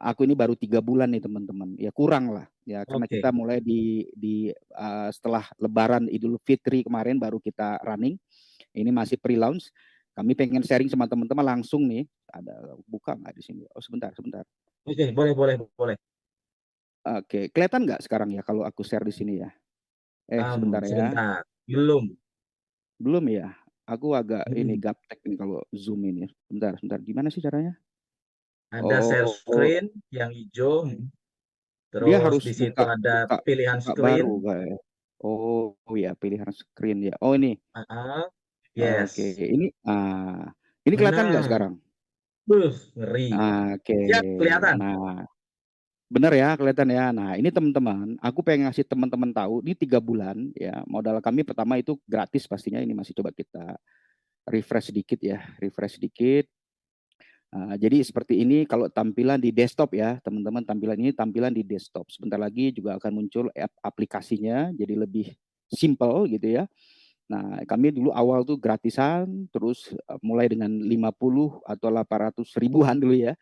Aku ini baru 3 bulan nih teman-teman, ya kurang lah, ya karena Oke. kita mulai setelah Lebaran Idul Fitri kemarin baru kita running. Ini masih pre-launch. Kami pengen sharing sama teman-teman langsung nih. Ada buka nggak di sini? Oh sebentar. Oke, boleh. Oke, kelihatan nggak sekarang ya kalau aku share di sini ya? Sebentar ya. Sebentar. Belum. Belum ya? Aku agak ini Hmm. gaptek nih kalau zoom ini. Sebentar. Gimana sih caranya? Ada share Oh, screen yang hijau. dia Terus harus di situ buka ada buka pilihan buka screen. baru kayak. Oh ya, pilihan screen ya. Oh ini. Oke, Yes. ini kelihatan nggak Nah, sekarang? ngeri. Oke. Siap, kelihatan. Nah, benar ya, kelihatan ya. Nah, ini teman-teman, aku pengen ngasih teman-teman tahu, ini 3 bulan ya. Modal kami pertama itu gratis pastinya. Ini masih coba kita refresh sedikit ya, refresh sedikit. Jadi seperti ini kalau tampilan di desktop ya, teman-teman, tampilan ini tampilan di desktop. Sebentar lagi juga akan muncul aplikasinya, jadi lebih simple gitu ya. Nah, kami dulu awal tuh gratisan, terus mulai dengan 50 atau 800 ribuan dulu ya.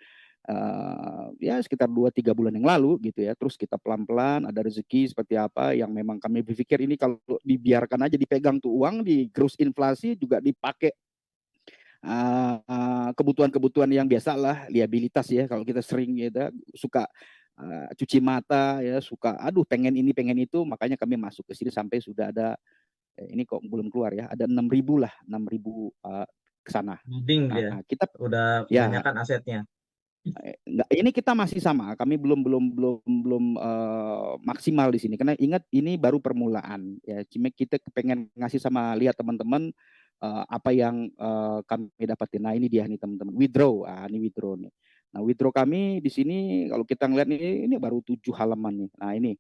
Ya sekitar 2-3 bulan yang lalu gitu ya. Terus kita pelan-pelan ada rezeki seperti apa yang memang kami berpikir ini kalau dibiarkan aja dipegang tuh uang di gross inflasi juga dipakai kebutuhan-kebutuhan yang biasa lah, liabilitas ya. Kalau kita sering gitu suka cuci mata ya, suka aduh pengen ini pengen itu, makanya kami masuk ke sini sampai sudah ada ini kok belum keluar ya, ada 6.000 lah, 6.000 ke sana. Loading dia. Nah, kita Udah ya banyak kan asetnya. enggak, ini kita masih sama. Kami belum maksimal di sini karena ingat ini baru permulaan ya. Cuma kita pengen ngasih sama lihat teman-teman apa yang kami dapatin. Nah, ini dia nih teman-teman. Withdraw. Ini withdraw nih. Nah, withdraw kami di sini kalau kita ngeliat ini baru 7 halaman nih. Nah, ini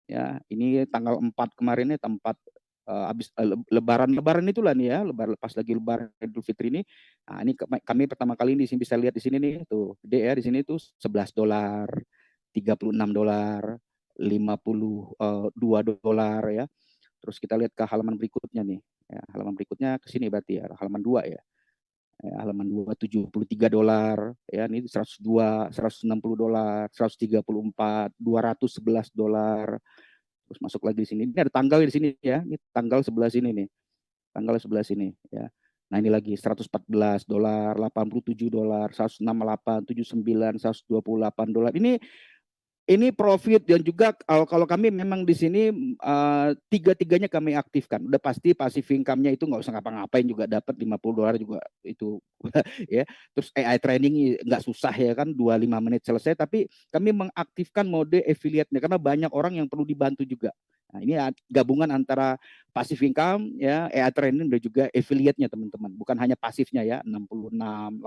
ya, ini tanggal 4 kemarin nih, tempat habis lebaran itulah nih ya, lebaran pas lagi lebaran Idul Fitri ini. Nah, ini kami pertama kali di sini bisa lihat di sini nih, tuh gede ya di sini tuh $11, $36, $52 ya. Terus kita lihat ke halaman berikutnya nih. Ya, halaman berikutnya ke sini berarti ya, halaman 2 ya. Halaman 2 $73 ya, ini 102, $160, 134, $211. Terus masuk lagi di sini. Ini ada tanggal di sini ya. Ini tanggal sebelah sini nih. Tanggal sebelah sini ya. Nah, ini lagi $114, $87, 168, 79, $128. Ini profit dan juga kalau kami memang di sini tiga-tiganya kami aktifkan. Udah pasti passive income-nya itu nggak usah ngapa-ngapain juga dapat $50 juga itu ya. Terus AI training nggak susah ya kan, 25 menit selesai, tapi kami mengaktifkan mode affiliate-nya karena banyak orang yang perlu dibantu juga. Nah, ini gabungan antara passive income ya, AI training dan juga affiliate-nya teman-teman. Bukan hanya pasifnya ya, 66,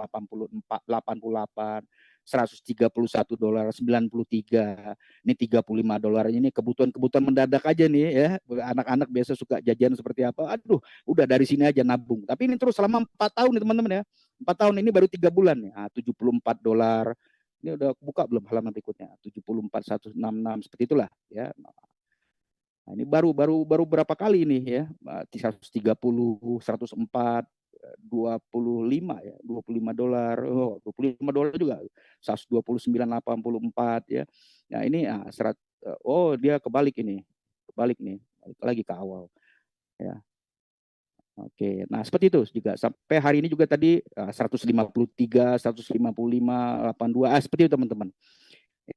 84, 88, $131, 93, ini $35. Ini kebutuhan-kebutuhan mendadak aja nih ya. Anak-anak biasa suka jajan seperti apa. Aduh, udah dari sini aja nabung. Tapi ini terus selama 4 tahun nih teman-teman ya. 4 tahun ini baru 3 bulan nih. $74. Ini udah buka belum halaman berikutnya? 74, 166 seperti itulah ya. Nah, ini baru berapa kali ini ya? 130, 104, 25 ya, $25. Oh, $25 juga. 129,84 ya. Nah, ini oh dia kebalik ini. Kebalik nih. Balik lagi ke awal ya. Oke, nah seperti itu juga sampai hari ini juga tadi 153, 155, 82, seperti itu teman-teman.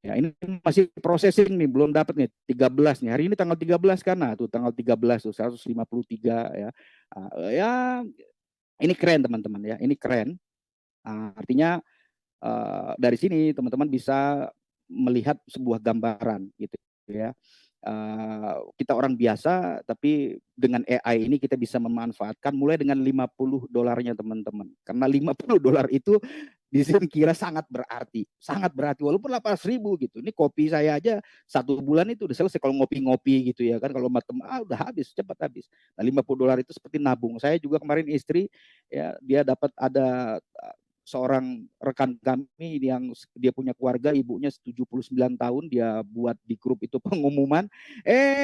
Ya, ini masih processing nih, belum dapat nih 13 nih. Hari ini tanggal 13 kan, nah tuh tanggal 13 tuh 153 ya. Ya ini keren teman-teman ya, ini keren. Artinya dari sini teman-teman bisa melihat sebuah gambaran gitu ya. Kita orang biasa, tapi dengan AI ini kita bisa memanfaatkan mulai dengan $50 teman-teman. Karena $50 itu di sini kira sangat berarti walaupun 800.000 gitu. Ini kopi saya aja 1 bulan itu udah selesai kalau ngopi-ngopi gitu ya kan. Kalau matem udah habis, cepat habis. Nah, $50 itu seperti nabung. Saya juga kemarin istri ya, dia dapat ada seorang rekan kami yang dia punya keluarga, ibunya 79 tahun, dia buat di grup itu pengumuman,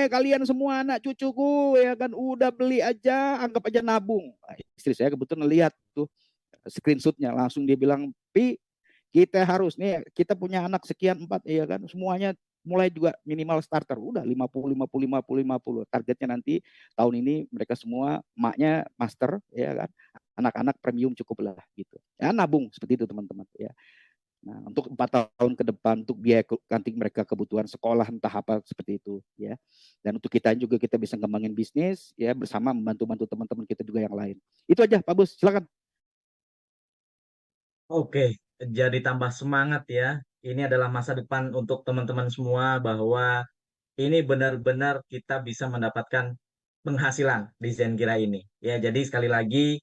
kalian semua anak cucuku ya kan udah beli aja, anggap aja nabung. Nah, istri saya kebetulan lihat tuh screenshotnya, langsung dia bilang, Pi, kita harus nih, kita punya anak sekian 4 ya kan, semuanya mulai juga minimal starter udah 50 50 50 50 targetnya nanti tahun ini mereka semua maknya master ya kan, anak-anak premium cukup lah gitu ya, nabung seperti itu teman-teman ya. Nah, untuk 4 tahun ke depan untuk biaya nanti mereka kebutuhan sekolah entah apa seperti itu ya, dan untuk kita juga kita bisa ngembangin bisnis ya bersama membantu-bantu teman-teman kita juga yang lain. Itu aja Pak Bos, silakan. Oke, jadi tambah semangat ya. Ini adalah masa depan untuk teman-teman semua bahwa ini benar-benar kita bisa mendapatkan penghasilan di Zenkira ini. Ya, jadi sekali lagi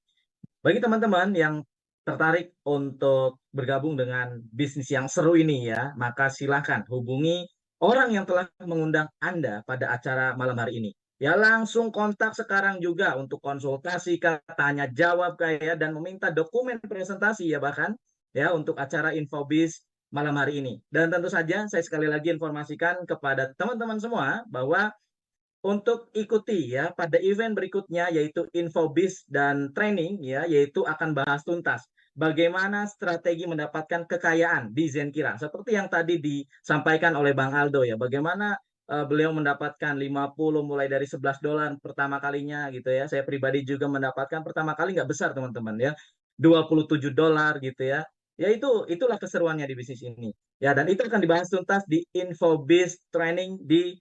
bagi teman-teman yang tertarik untuk bergabung dengan bisnis yang seru ini ya, maka silakan hubungi orang yang telah mengundang Anda pada acara malam hari ini. Ya langsung kontak sekarang juga untuk konsultasi, tanya jawab kayak dan meminta dokumen presentasi ya bahkan. ya untuk acara Infobis malam hari ini. Dan tentu saja saya sekali lagi informasikan kepada teman-teman semua bahwa untuk ikuti ya pada event berikutnya yaitu Infobis dan training ya, yaitu akan bahas tuntas bagaimana strategi mendapatkan kekayaan di Zenkira. Seperti yang tadi disampaikan oleh Bang Aldo ya, bagaimana beliau mendapatkan 50 mulai dari $11 pertama kalinya gitu ya. Saya pribadi juga mendapatkan pertama kali nggak besar teman-teman ya, $27 gitu ya. Ya itulah keseruannya di bisnis ini. Ya, dan itu akan dibahas tuntas di Infobis training di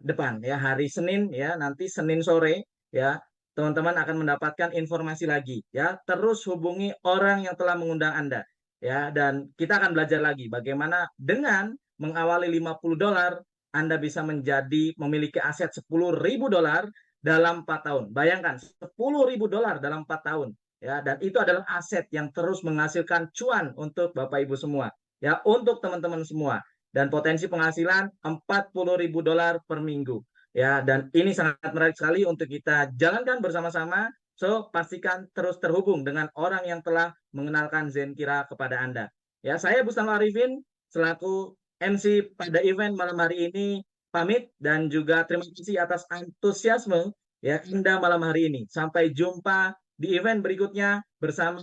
depan ya, hari Senin ya, nanti Senin sore ya, teman-teman akan mendapatkan informasi lagi ya. Terus hubungi orang yang telah mengundang Anda ya, dan kita akan belajar lagi bagaimana dengan mengawali $50 Anda bisa menjadi memiliki aset $10.000 dalam 4 tahun. Bayangkan $10.000 dalam 4 tahun ya, dan itu adalah aset yang terus menghasilkan cuan untuk Bapak Ibu semua ya, untuk teman-teman semua, dan potensi penghasilan $40.000 per minggu ya, dan ini sangat menarik sekali untuk kita jalankan bersama-sama. So pastikan terus terhubung dengan orang yang telah mengenalkan Zenkira kepada Anda ya. Saya Bustam Arifin selaku MC pada event malam hari ini pamit, dan juga terima kasih atas antusiasme ya Anda malam hari ini. Sampai jumpa di event berikutnya bersama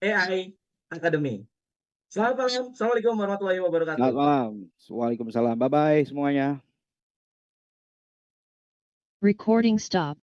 AI Academy. Selamat malam. Assalamualaikum warahmatullahi wabarakatuh. Selamat malam. Waalaikumsalam. Bye-bye semuanya. Recording stop.